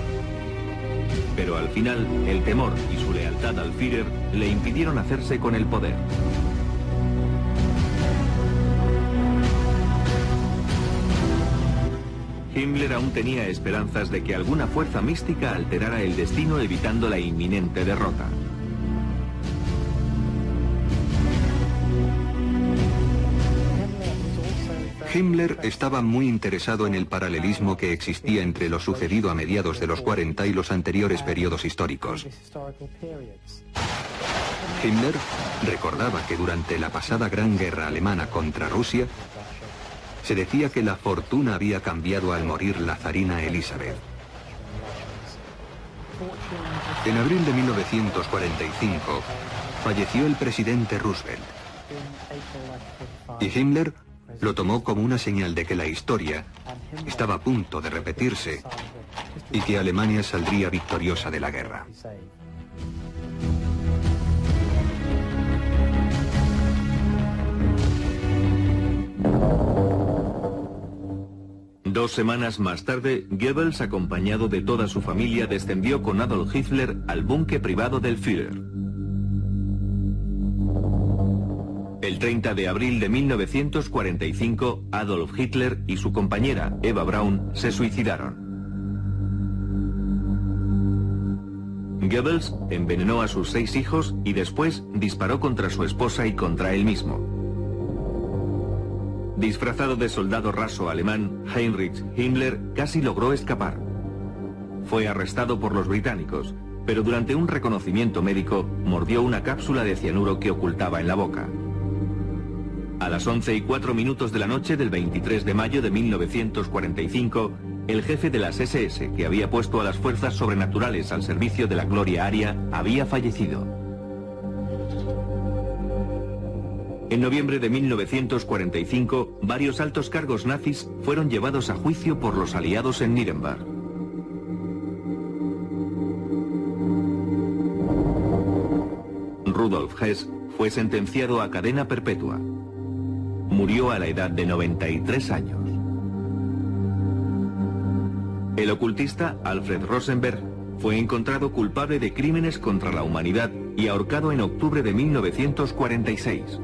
Pero al final, el temor y su lealtad al Führer le impidieron hacerse con el poder. Himmler aún tenía esperanzas de que alguna fuerza mística alterara el destino evitando la inminente derrota. Himmler estaba muy interesado en el paralelismo que existía entre lo sucedido a mediados de los 40 y los anteriores periodos históricos. Himmler recordaba que durante la pasada Gran Guerra Alemana contra Rusia, se decía que la fortuna había cambiado al morir la zarina Elizabeth. En abril de 1945, falleció el presidente Roosevelt. Y Himmler lo tomó como una señal de que la historia estaba a punto de repetirse y que Alemania saldría victoriosa de la guerra. Dos semanas más tarde, Goebbels, acompañado de toda su familia, descendió con Adolf Hitler al búnker privado del Führer. El 30 de abril de 1945, Adolf Hitler y su compañera, Eva Braun, se suicidaron. Goebbels envenenó a sus 6 hijos y después disparó contra su esposa y contra él mismo. Disfrazado de soldado raso alemán, Heinrich Himmler casi logró escapar. Fue arrestado por los británicos, pero durante un reconocimiento médico mordió una cápsula de cianuro que ocultaba en la boca. A las 11:04 de la noche del 23 de mayo de 1945, el jefe de las SS, que había puesto a las fuerzas sobrenaturales al servicio de la gloria aria, había fallecido. En noviembre de 1945, varios altos cargos nazis fueron llevados a juicio por los aliados en Nuremberg. Rudolf Hess fue sentenciado a cadena perpetua. Murió a la edad de 93 años. El ocultista Alfred Rosenberg fue encontrado culpable de crímenes contra la humanidad y ahorcado en octubre de 1946.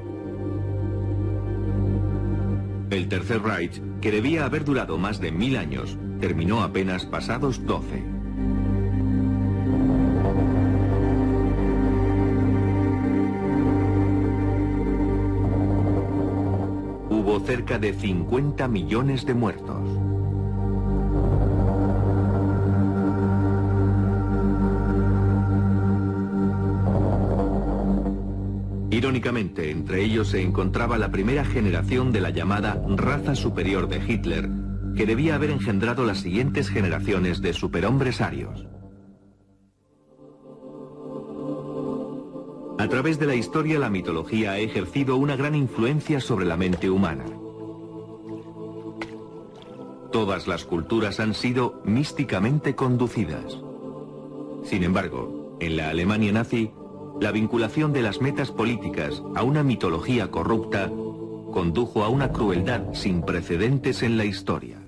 El Tercer Reich, que debía haber durado más de 1000 años, terminó apenas pasados 12. Hubo cerca de 50 millones de muertos. Irónicamente, entre ellos se encontraba la primera generación de la llamada raza superior de Hitler, que debía haber engendrado las siguientes generaciones de superhombres arios. A través de la historia, la mitología ha ejercido una gran influencia sobre la mente humana. Todas las culturas han sido místicamente conducidas. Sin embargo, en la Alemania nazi, la vinculación de las metas políticas a una mitología corrupta condujo a una crueldad sin precedentes en la historia.